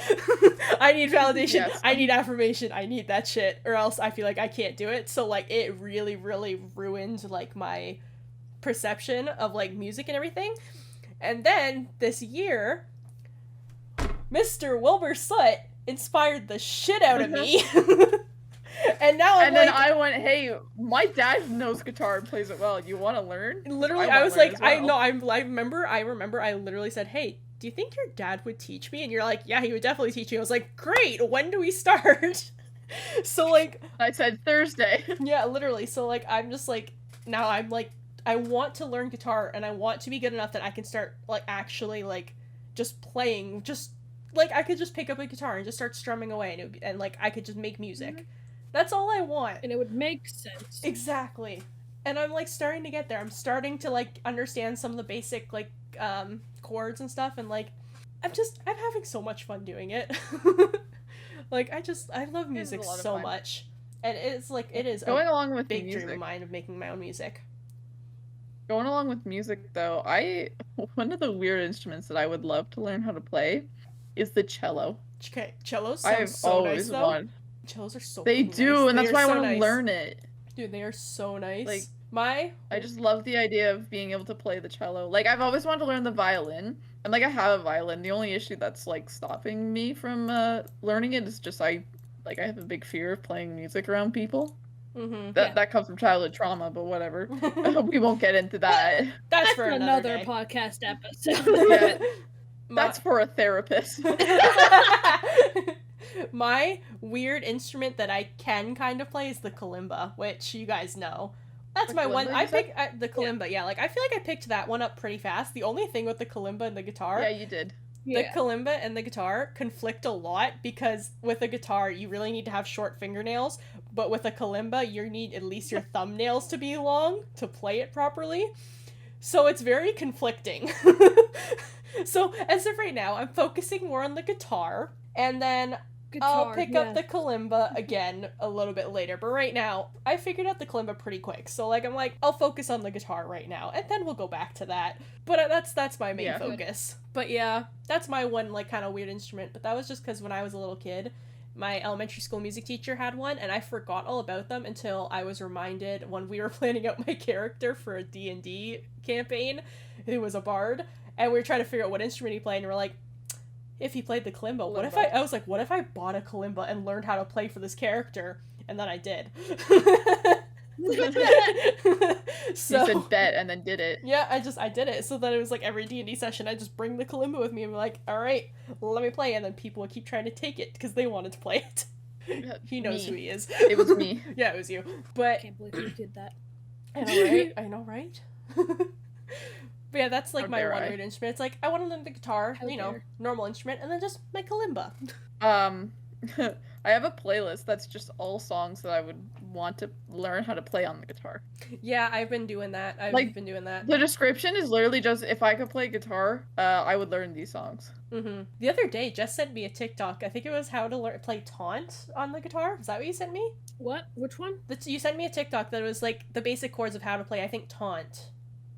I need validation, Yes. I need affirmation, I need that shit, or else I feel like I can't do it, so, like, it really, really ruined, like, my perception of, like, music and everything, and then, this year, Mr. Wilbur Soot inspired the shit out of me. And now I'm And then like, I went, hey, my dad knows guitar and plays it well. You want to learn? literally, I I wanna was learn like, as I well. know, I remember, I literally said, hey, do you think your dad would teach me? And you're like, yeah, he would definitely teach me. I was like, great, when do we start? So, like, I said Thursday. yeah, literally, so, like, I'm just, like, now I'm, like, I want to learn guitar, and I want to be good enough that I can start, like, actually, like, just playing, just like I could just pick up a guitar and just start strumming away, and like I could just make music. That's all I want. And it would make sense. Exactly. And I'm like starting to get there. I'm starting to like understand some of the basic like chords and stuff, and like I'm having so much fun doing it. Like I love music so much. And it's like it is going along with big music. dream of mine of making my own music. Going along with music though, one of the weird instruments that I would love to learn how to play is the cello. Okay, cellos I've sound so always nice though. wanted. Cellos are so They do, nice. and that's They why are I so want to nice. learn it. Dude, they are so nice. Like, I just love the idea of being able to play the cello. Like, I've always wanted to learn the violin, and like I have a violin. The only issue that's like stopping me from learning it is just I have a big fear of playing music around people. Mm-hmm. That comes from childhood trauma, but whatever. We won't get into that. That's for another day. podcast episode. Yeah. That's for a therapist. My weird instrument that I can kind of play is the kalimba, which you guys know. That's The my one. kalimba, I you said? picked the kalimba. Yeah, like I feel like I picked that one up pretty fast. The only thing with the kalimba and the guitar, Yeah, you did. the kalimba and the guitar conflict a lot because with a guitar you really need to have short fingernails, but with a kalimba you need at least your thumbnails to be long to play it properly. So it's very conflicting. So as of right now, I'm focusing more on the guitar, and then I'll pick up the kalimba again a little bit later. But right now, I figured out the kalimba pretty quick. So like I'm like, I'll focus on the guitar right now, and then we'll go back to that. But that's my main focus. But yeah, that's my one like kind of weird instrument. But that was just because when I was a little kid, my elementary school music teacher had one, and I forgot all about them until I was reminded when we were planning out my character for a D&D campaign, who was a bard, and we were trying to figure out what instrument he played, and we're like, if he played the kalimba, what if I was like, what if I bought a kalimba and learned how to play for this character? And then I did. So, you said bet and then did it. Yeah, I did it. So then it was like every D&D session, I just bring the kalimba with me and be like, all right, let me play. And then people would keep trying to take it because they wanted to play it. He knows who he is. It was me. Yeah, it was you. But I can't believe you did that. I know, right? But yeah, that's like my one weird instrument. It's like, I want to learn the guitar, normal instrument, and then just my kalimba. I have a playlist that's just all songs that I would want to learn how to play on the guitar. Yeah, I've been doing that. The description is literally just, if I could play guitar, I would learn these songs. Mm-hmm. The other day, Jess sent me a TikTok. I think it was how to play Taunt on the guitar. Is that what you sent me? What? Which one? You sent me a TikTok that was like the basic chords of how to play, I think, Taunt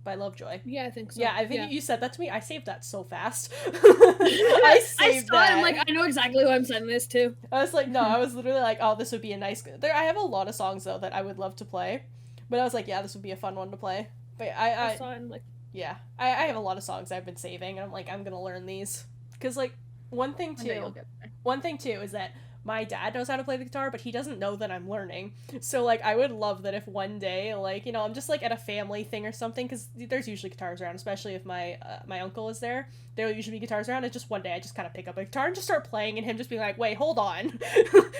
by Lovejoy. Yeah, I think so. Yeah, I think you said that to me. I saved that so fast. I saved that. I'm like, I know exactly who I'm sending this to. I was like, no, I was literally like, oh, this would be a nice... I have a lot of songs, though, that I would love to play. But I was like, yeah, this would be a fun one to play. But I saw it and like... Yeah, I have a lot of songs I've been saving, and I'm like, I'm gonna learn these. Because, like, one thing, too, is that my dad knows how to play the guitar, but he doesn't know that I'm learning. So, like, I would love that if one day, like, I'm just, like, at a family thing or something, because there's usually guitars around, especially if my uncle is there. There'll usually be guitars around, and just one day I just kind of pick up a guitar and just start playing, and him just being like, wait, hold on.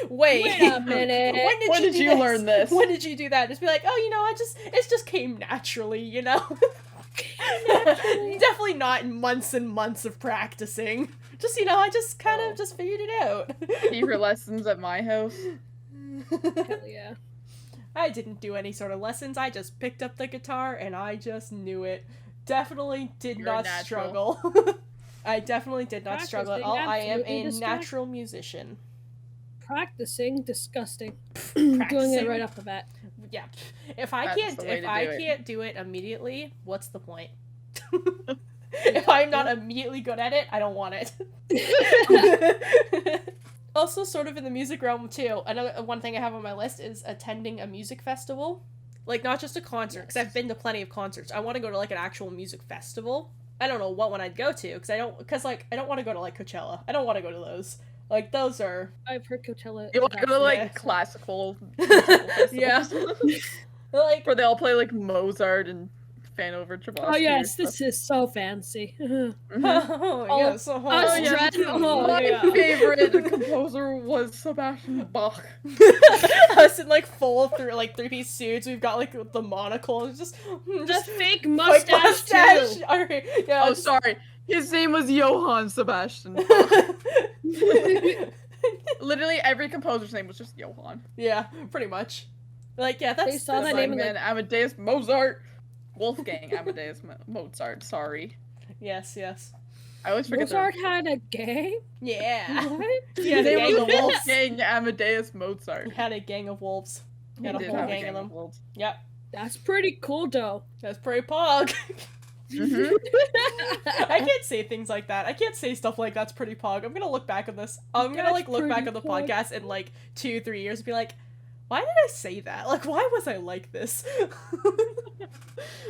Wait a minute. When did you learn this? When did you do that? Just be like, oh, it just came naturally, Definitely not in months and months of practicing. Just, I just kind of just figured it out. Secret lessons at my house. Hell yeah. I didn't do any sort of lessons. I just picked up the guitar and I just knew it. Definitely did not struggle. I definitely did not struggle at all. I am a natural musician. Practicing, disgusting. Doing it right off the bat. Yeah. If I can't do it immediately, what's the point? If I'm not immediately good at it, I don't want it. Also, sort of in the music realm too, another one thing I have on my list is attending a music festival. Like, not just a concert, because I've been to plenty of concerts. I want to go to, like, an actual music festival. I don't know what one I'd go to, because I don't want to go to, like, Coachella. I don't want to go to those. Like, those are... I've heard Coachella... You want to go to, like, classical yeah. Like... Where they all play, like, Mozart and fan over Chabosky. Oh, yes, this is so fancy. Yes. My favorite composer was Sebastian Bach. Us in, like, full three-piece suits. We've got, like, the monocle. Just fake mustache, too. Alright, yeah. Oh, sorry. His name was Johann Sebastian. Literally every composer's name was just Johann. Yeah, pretty much. Like, yeah, that's... They saw that Like, name man, Amadeus Mozart. Wolfgang Amadeus Mozart, sorry. Yes. I always forget Mozart had a gang? Yeah. What? He had a His gang name of was wolves. Wolfgang Amadeus Mozart. He had a gang of wolves. He had a did whole have gang of them. wolves. Yep. That's pretty cool, though. That's pretty pog. Mhm. I can't say things like that. I can't say stuff like that's pretty pog. I'm gonna look back on this. I'm gonna like look back on the podcast in like 2-3 years and be like, why did I say that? Like, why was I like this?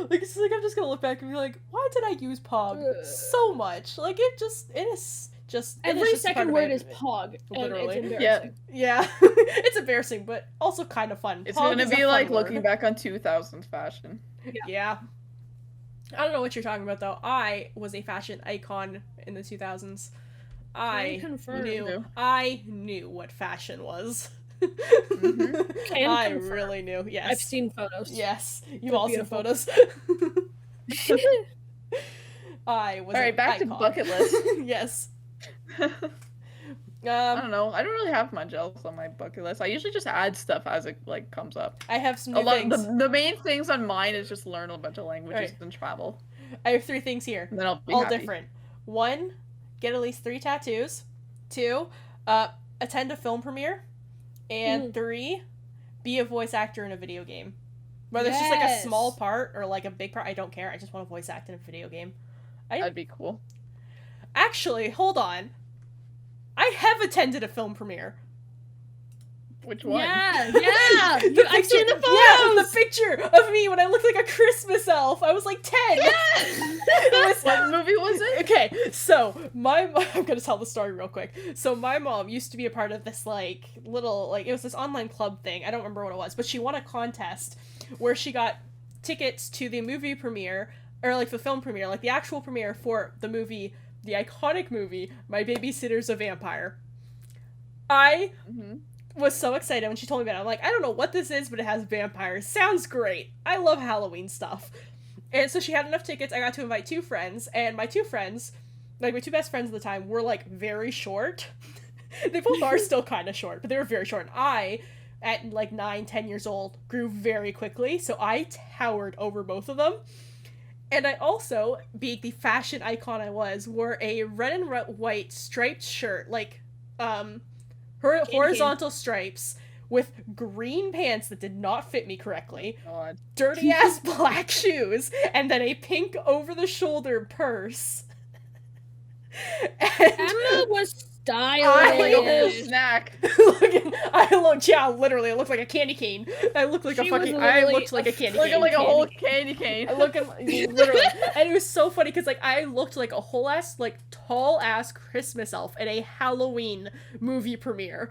Like, it's like I'm just gonna look back and be like, why did I use pog so much? Like, it is just Every just second part word of is it. pog. And Literally. it's Yeah. embarrassing. Yeah, it's embarrassing, but also kind of fun. It's Pog gonna is a be fun like word. looking back on 2000s fashion. Yeah. I don't know what you're talking about though. I was a fashion icon in the 2000s. Can confirm. I knew what fashion was. Can I confirm. really knew. Yes. I've seen photos. Yes. You've They're all seen beautiful. photos. I was Alright, an back to icon. bucket list. Yes. I don't know. I don't really have much else on my bucket list. I usually just add stuff as it like comes up. I have some A new lot. things. The main things on mine is just learn a bunch of languages Right. and travel. I have 3 things here. And then I'll be All happy. different. 1, get at least 3 tattoos. 2, attend a film premiere. And 3, be a voice actor in a video game. Whether it's just like a Yes. small part or like a big part, I don't care. I just want to voice act in a video game. That'd be cool. Actually, hold on. I have attended a film premiere. Which one? Yeah. I've seen the photos. Yeah, the picture of me when I looked like a Christmas elf. I was like 10. It was- What movie was it? Okay, so I'm gonna tell the story real quick. So my mom used to be a part of this like little like it was this online club thing. I don't remember what it was, but she won a contest where she got tickets to the movie premiere or like the film premiere, like the actual premiere for the movie, the iconic movie, My Babysitter's a Vampire. I was so excited when she told me about it. I'm like, I don't know what this is, but it has vampires. Sounds great. I love Halloween stuff. And so she had enough tickets. I got to invite 2 friends, and my 2 friends, like my 2 best friends at the time, were like very short. They both are still kind of short, but they were very short. And I, at like 9-10 years old, grew very quickly, so I towered over both of them. And I also, being the fashion icon I was, wore a red and white striped shirt, like, horizontal stripes, with green pants that did not fit me correctly, God. dirty ass black shoes, and then a pink over-the-shoulder purse. And Emma was Like a whole stylish. snack. yeah, literally, I looked like a candy cane. I looked like She was I literally looked like a candy cane. Like a whole candy cane. I look at literally, and it was so funny because like I looked like a whole ass like tall ass Christmas elf at a Halloween movie premiere.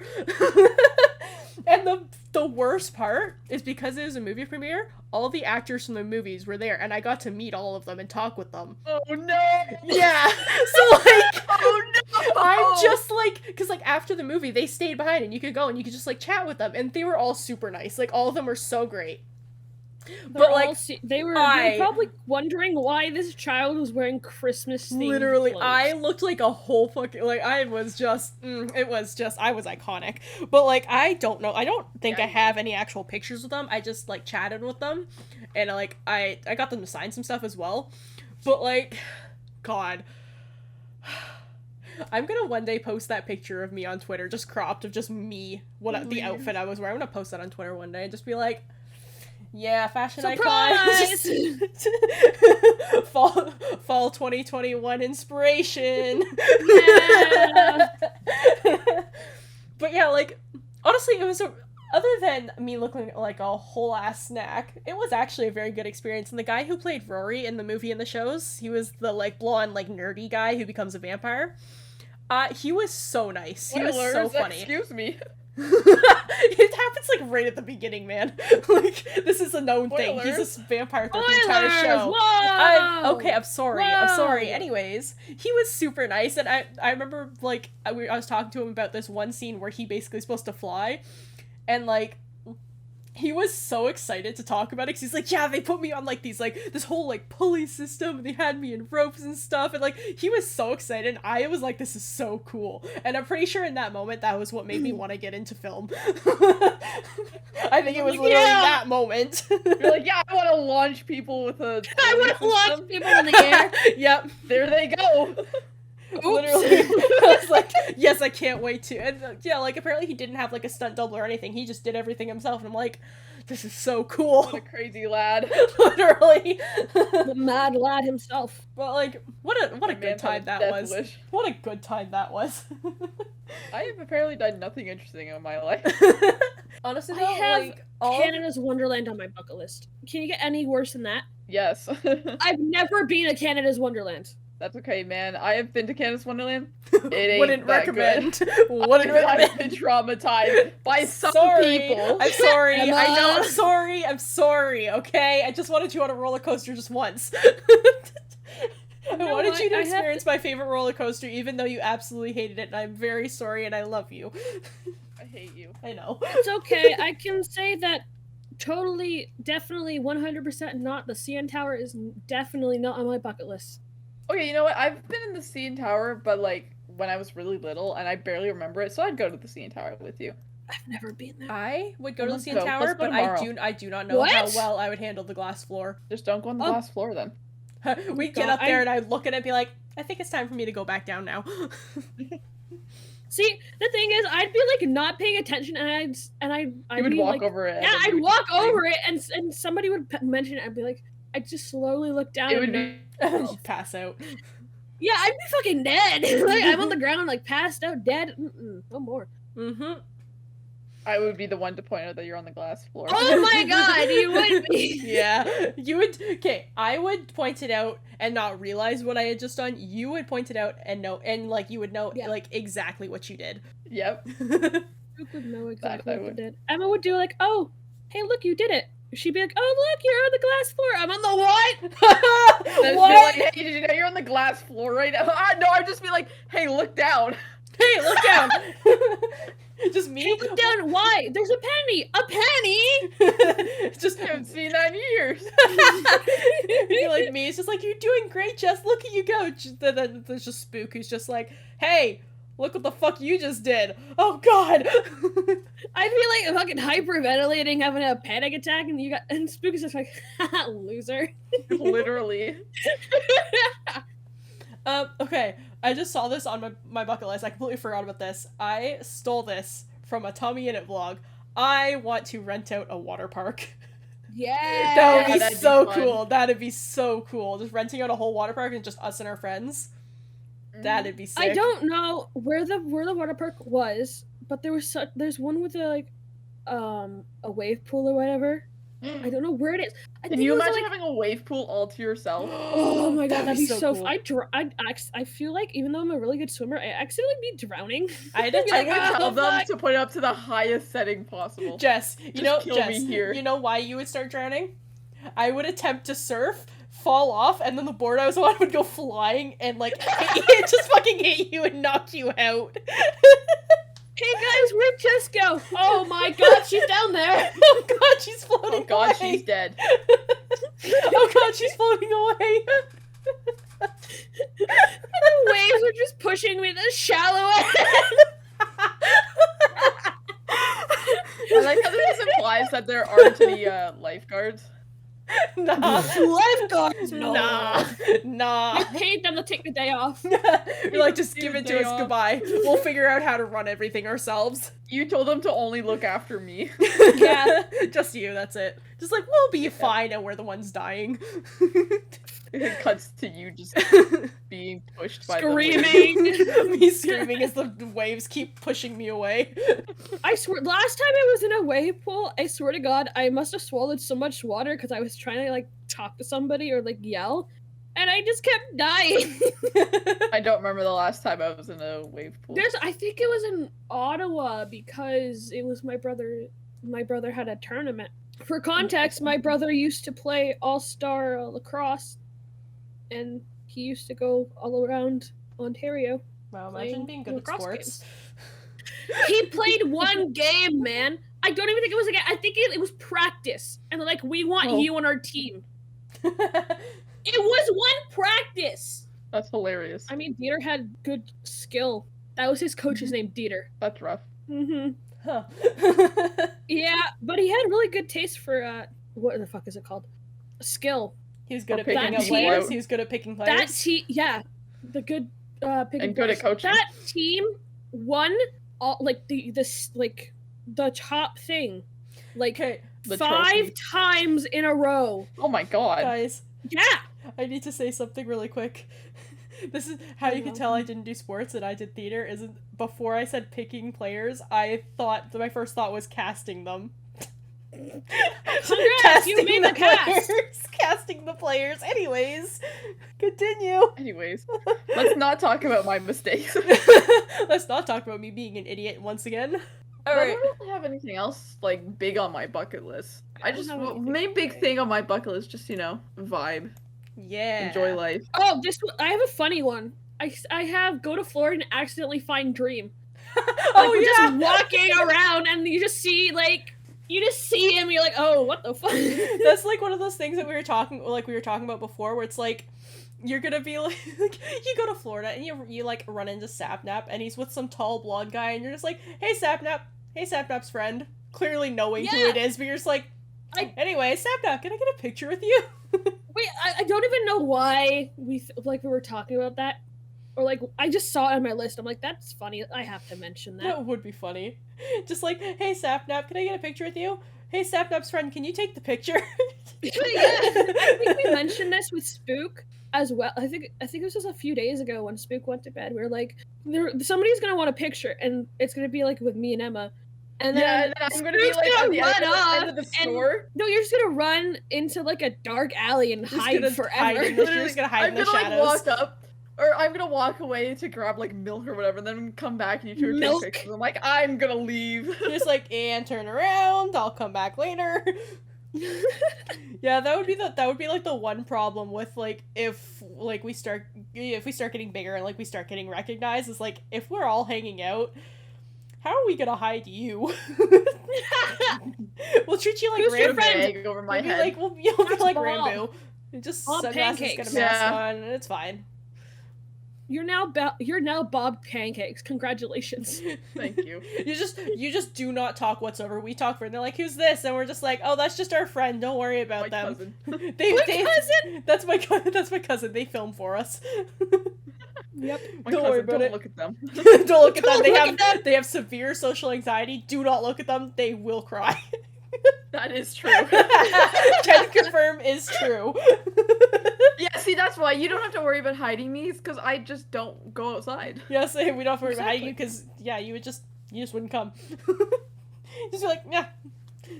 And the worst part is because it was a movie premiere, all the actors from the movies were there, and I got to meet all of them and talk with them. Oh no! Yeah, so like, Oh no! I'm just like, because like after the movie, they stayed behind and you could go and you could just like chat with them, and they were all super nice. Like all of them were so great. But like they were I- probably wondering why this child was wearing Christmas themed literally, clothes. I looked like a whole fucking like I was just, I was iconic. But like I don't know, I don't think I have any actual pictures with them. I just like chatted with them, and like I got them to sign some stuff as well. But like, God. I'm gonna one day post that picture of me on Twitter, just cropped of just me, the outfit I was wearing. I'm gonna post that on Twitter one day and just be like, yeah, fashion Surprise! icon. fall 2021 inspiration. Yeah. But yeah, like honestly, it was other than me looking like a whole ass snack, it was actually a very good experience. And the guy who played Rory in the movie and the shows, he was the like blonde, like nerdy guy who becomes a vampire. He was so nice. He was so funny. Excuse me. It happens like right at the beginning, man. Like this is a known thing. He's Spoilers. this vampire throughout the entire Spoilers! show. Whoa! I'm sorry. Whoa! Anyways, he was super nice, and I remember like I was talking to him about this one scene where he basically is supposed to fly, and like he was so excited to talk about it because he's like, yeah, they put me on like these like this whole like pulley system and they had me in ropes and stuff, and like he was so excited and I was like, this is so cool. And I'm pretty sure in that moment that was what made me want to get into film. I think it was literally that moment. You're like, yeah, I want to launch people with a I want to launch people in the air. Yep. There they go. Literally. I was like, yes, I can't wait to. And yeah, like apparently he didn't have like a stunt double or anything. He just did everything himself. And I'm like, this is so cool. What a crazy lad. Literally. The mad lad himself. But like, what a good time that was. Wish. What a good time that was. I have apparently done nothing interesting in my life. Honestly, I though, have like all Canada's Wonderland on my bucket list. Can you get any worse than that? Yes. I've never been to Canada's Wonderland. That's okay, man. I have been to Canada's Wonderland. It ain't wouldn't that recommend. Good. Wouldn't I've been recommend. traumatized by some Sorry. people. I'm sorry. Emma. I know. I'm sorry. I'm sorry. Okay, I just wanted you on a roller coaster just once. I No, wanted you to I have experience my favorite roller coaster, even though you absolutely hated it, and I'm very sorry, and I love you. I hate you. I know. It's okay. I can say that totally, definitely, 100% not. The CN Tower is definitely not on my bucket list. Okay, you know what? I've been in the CN Tower, but like when I was really little, and I barely remember it, so I'd go to the CN Tower with you. I've never been there. I would go to the Let's CN go. Tower, Let's go but tomorrow. I do not know What? how well I would handle the glass floor. Just don't go on the Oh. glass floor then. We'd get God, up there and I'd look at it and be like, I think it's time for me to go back down now. See, the thing is, I'd be like not paying attention, and I'd You would be walk like, over it. yeah, and then I'd you would walk just over it, and somebody would mention it. I'd be like, I'd just slowly look down. It would and be You'd pass out. yeah, I'd be fucking dead. Like I'm on the ground, like passed out, dead. No more. Mm-hmm. I would be the one to point out that you're on the glass floor. Oh my god, you would be. Yeah, you would. Okay, I would point it out and not realize what I had just done. You would point it out and know, and like you would know, Yeah. like exactly what you did. Yep. Luke would know exactly I what you would. did. Emma would do like, oh, hey, look, you did it. She'd be like, oh, look, you're on the glass floor. I'm on the what? Then she'd be What? like, hey, did you know you're on the glass floor right now? No, I'd just be like, hey, look down. Hey, look down. Just me. Hey, look down. Why? There's a penny. A penny. Just I haven't seen that in years. be like me. It's just like, you're doing great, Jess. Look at you go. Then there's just Spook, who's just like, hey, look what the fuck you just did. Oh god. I'd be like fucking hyperventilating, having a panic attack, and Spook is just like, haha, loser. Literally. Okay. I just saw this on my bucket list. I completely forgot about this. I stole this from a Tommy Innit vlog. I want to rent out a water park. Yeah. That would be that'd be so fun. cool. That'd be so cool. Just renting out a whole water park and just us and our friends. That'd be sick. I don't know where the water park was, but there's one with a wave pool or whatever. I don't know where it is. Can you imagine having a wave pool all to yourself? Oh my god, that'd be so cool. I feel like even though I'm a really good swimmer, I accidentally be drowning. I'd I attempt, would tell them fuck? to put it up to the highest setting possible. Jess, you Just know, kill Jess, me here. you know why you would start drowning? I would attempt to surf, fall off, and then the board I was on would go flying and like it just fucking hit you and knock you out. Hey guys, where'd Jess go? Oh my god, she's down there. Oh god, she's floating Oh god, away. she's dead. Oh god, she's floating away. The waves are just pushing me this shallow end. I like how this implies that there aren't any lifeguards. Nah. Lifeguards, no. Nah. I paid them to take the day off. You're like, just give it to Day us, off. goodbye. We'll figure out how to run everything ourselves. You told them to only look after me. Yeah. Just you, that's it. Just like, we'll be fine and we're the ones dying. It cuts to you just being pushed by Screaming. Me screaming as the waves keep pushing me away. I swear, last time I was in a wave pool, I swear to God, I must have swallowed so much water because I was trying to like talk to somebody or like yell, and I just kept dying. I don't remember the last time I was in a wave pool. I think it was in Ottawa because it was my brother. My brother had a tournament. For context, my brother used to play all-star lacrosse, and he used to go all around Ontario. Wow, imagine being good at lacrosse sports. He played one game, man. I don't even think it was again. I think it was practice, and they're like, we want you on our team. It was one practice. That's hilarious. I mean, Dieter had good skill. That was his coach's name, Dieter. That's rough. Mm-hmm. Huh. Yeah, but he had really good taste for what the fuck is it called? Skill. He was good Or at picking picking out team. players. He was good at picking players. That team, yeah, the good picking And good at players. coaching. That team won all like the top thing, like Okay, The 5 trophy. times in a row. Oh my god. guys, Yeah. I need to say something really quick. This is how you can tell I didn't do sports and I did theater. Isn't before I said picking players, I thought my first thought was casting them. Congrats, you made the cast. Casting the players. Anyways, continue. Anyways, let's not talk about my mistakes. Let's not talk about me being an idiot once again. I Alright. don't really have anything else like big on my bucket list. I don't just have anything main big big. thing on my bucket list, just vibe, Yeah. enjoy life. Oh, I have a funny one. I have go to Florida and accidentally find Dream. Like, Oh we're yeah. just walking around and you just see him. You're like, oh, what the fuck? That's like one of those things that we were talking about before, where it's like you're gonna be like you go to Florida and you like run into Sapnap and he's with some tall blonde guy and you're just like, hey Sapnap's friend, clearly knowing who Yeah. it is, but you're just like, anyway, Sapnap, can I get a picture with you? Wait, I don't even know why we were talking about that, or like I just saw it on my list. I'm like, that's funny. I have to mention that. That would be funny. Just like, hey Sapnap, can I get a picture with you? Hey Sapnap's friend, can you take the picture? Yeah, I think we mentioned this with Spook as well. I think it was just a few days ago when Spook went to bed. We were like, somebody's gonna want a picture, and it's gonna be like with me and Emma. And then, Yeah, and then I'm gonna be Spook's like gonna at the run end of the off, store. no, you're just gonna run into like a dark alley and Just hide gonna forever. hide in the- You're just gonna hide I'm in the gonna shadows. like walk up, or I'm gonna walk away to grab like milk or whatever, and then come back and you two are Milk? taking pictures. I'm like, I'm gonna leave. You're just like, and turn around, I'll come back later. Yeah, that would be like the one problem with like if we start getting bigger and like we start getting recognized, is like if we're all hanging out, how are we gonna hide you? We'll treat you like Who's your Rambo. friend? Bag over We'll my be head. like you'll be That's like Bob. Rambo. And just Bob sunglasses, Pancakes. get a mask Yeah. on, and it's fine. You're now Bob Pancakes. Congratulations. Thank you. You just do not talk whatsoever. We talk for, and they're like, who's this? And we're just like, oh, that's just our friend. Don't worry about My them. cousin. They, cousin? That's my cousin. They film for us. Yep. My Don't cousin, worry about don't it. look at them. Don't look at them. Don't They look have at them. they have severe social anxiety. Do not look at them. They will cry. That is true. Can confirm is true. Yeah, see, that's why you don't have to worry about hiding me, because I just don't go outside. Yes, we don't have to worry about hiding Exactly. you because you just wouldn't come. Just be like, yeah,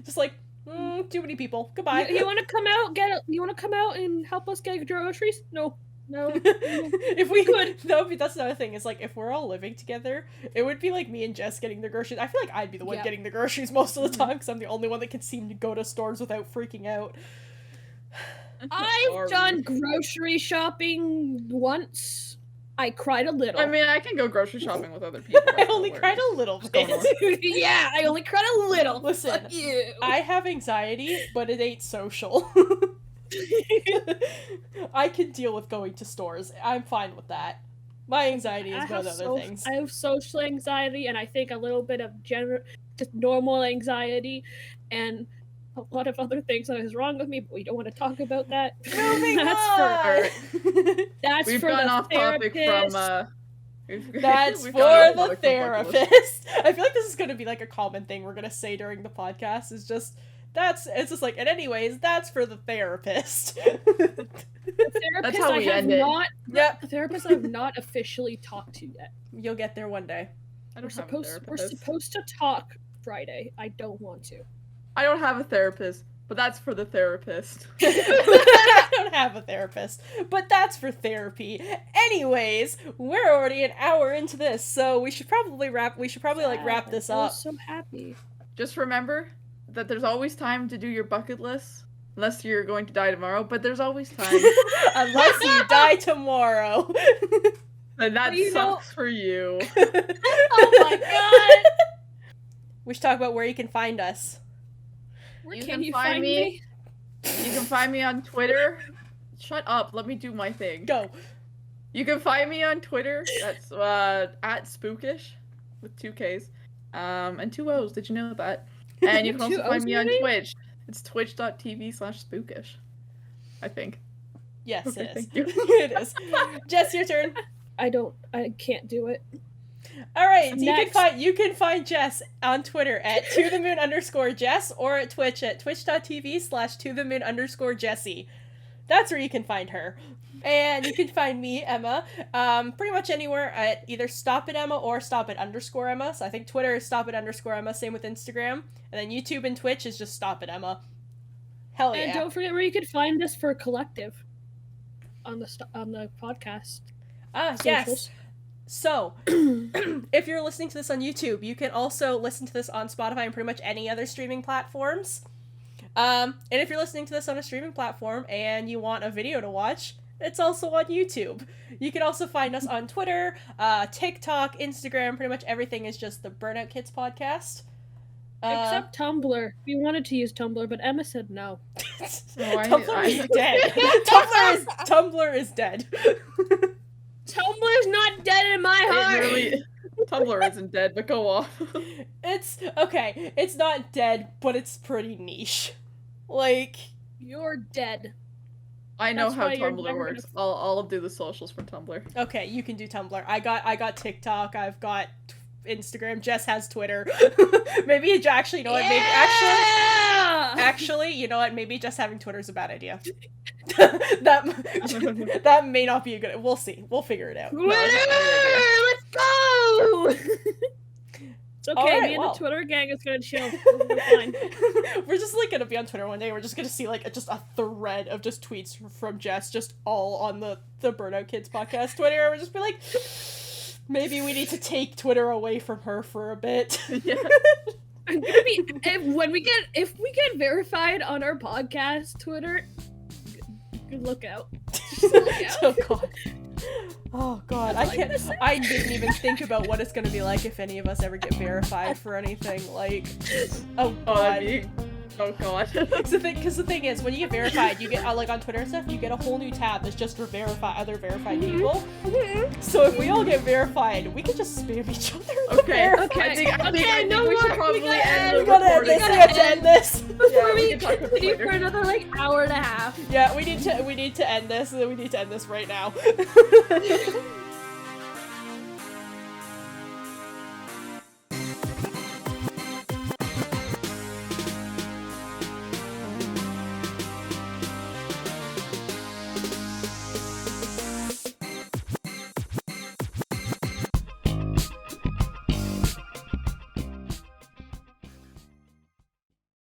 just like too many people. Goodbye. You want to come out? You want to come out and help us get groceries? No. If we could, that's another thing. Is like if we're all living together, it would be like me and Jess getting the groceries. I feel like I'd be the one Yep. getting the groceries most of the time because I'm the only one that can seem to go to stores without freaking out. I've Or- done grocery shopping once. I cried a little. I mean, I can go grocery shopping with other people. I that's only no cried worries. a little What's going bit. on? Yeah, I only cried a little. Listen, Fuck you. I have anxiety, but it ain't social. I can deal with going to stores. I'm fine with that. My anxiety is one of other things. I have social anxiety, and I think a little bit of just normal anxiety, and a lot of other things that is wrong with me. But we don't want to talk about that. Moving That's We've for gone the off topic therapist. from That's we've for gone off the topic from bucket list. therapist. I feel like this is gonna be like a common thing we're gonna say during the podcast. It's just like, and anyways, that's for the therapist. The therapist That's how I we have end it. not. Yep. The therapist I've not officially talked to yet. You'll get there one day. I We're don't have a supposed therapist. to talk Friday. I don't want to. I don't have a therapist, but that's for the therapist. I don't have a therapist, but that's for therapy. Anyways, we're already an hour into this, so we should probably wrap this I up. was so happy. Just remember that there's always time to do your bucket list, unless you're going to die tomorrow, but there's always time. Unless you die tomorrow. And that You know- sucks for you. Oh my god! We should talk about where you can find us. Where can you find me? You can find me on Twitter. Shut up, let me do my thing. Go. You can find me on Twitter. That's at Spookish with 2 Ks. And 2 O's. Did you know that? And you can also find me on Twitch. It's twitch.tv/spookish. I think. Yes, Okay, it is. thank you. It is. Jess, your turn. I can't do it. All right, Next. you can find Jess on Twitter at @tothemoon_Jess or at Twitch at twitch.tv/tothemoon_Jessie. That's where you can find her. And you can find me, Emma, pretty much anywhere at either stop@Emma or stop@_Emma. So I think Twitter is stop@_Emma, same with Instagram. And then YouTube and Twitch is just stop@Emma. Hell yeah. And don't forget where you can find us for Collective on the podcast. Yes. Socials. So, if you're listening to this on YouTube, you can also listen to this on Spotify and pretty much any other streaming platforms. And if you're listening to this on a streaming platform and you want a video to watch, it's also on YouTube. You can also find us on Twitter, TikTok, Instagram, pretty much everything is just the Burnout Kids Podcast. Except Tumblr. We wanted to use Tumblr, but Emma said no. Tumblr is dead. Tumblr is dead. Tumblr's not dead in my heart! Tumblr isn't dead, but go off. It's, okay, it's not dead, but it's pretty niche. Like... You're dead. I know That's how why you're Tumblr never works. I'll do the socials for Tumblr. Okay, you can do Tumblr. I got TikTok, I've got Instagram, Jess has Twitter. Maybe actually, you know what, maybe actually, you know what, maybe just having Twitter is a bad idea. that may not be a good, we'll see. We'll figure it out. Let's go! It's okay, Alright, me and well. the Twitter gang is gonna chill. We're fine. We're just like gonna be on Twitter one day, we're just gonna see like just a thread of just tweets from Jess, just all on the Burnout Kids Podcast Twitter, and we'll just be like, maybe we need to take Twitter away from her for a bit. Yeah. I'm gonna be if we get verified on our podcast Twitter, good look out. Just look out. Oh god. Oh god, I didn't even think about what it's gonna be like if any of us ever get verified for anything, like, oh god. Oh god. Because the thing is, when you get verified, you get, like on Twitter and stuff, you get a whole new tab that's just for other verified people. So if we all get verified, we can just spam each other. Okay, I think we should probably end the We gotta end recording. this, we have to end this. Before we can talk about continue Twitter. for another like hour and a half. Yeah, we need to end this, we need to end this right now.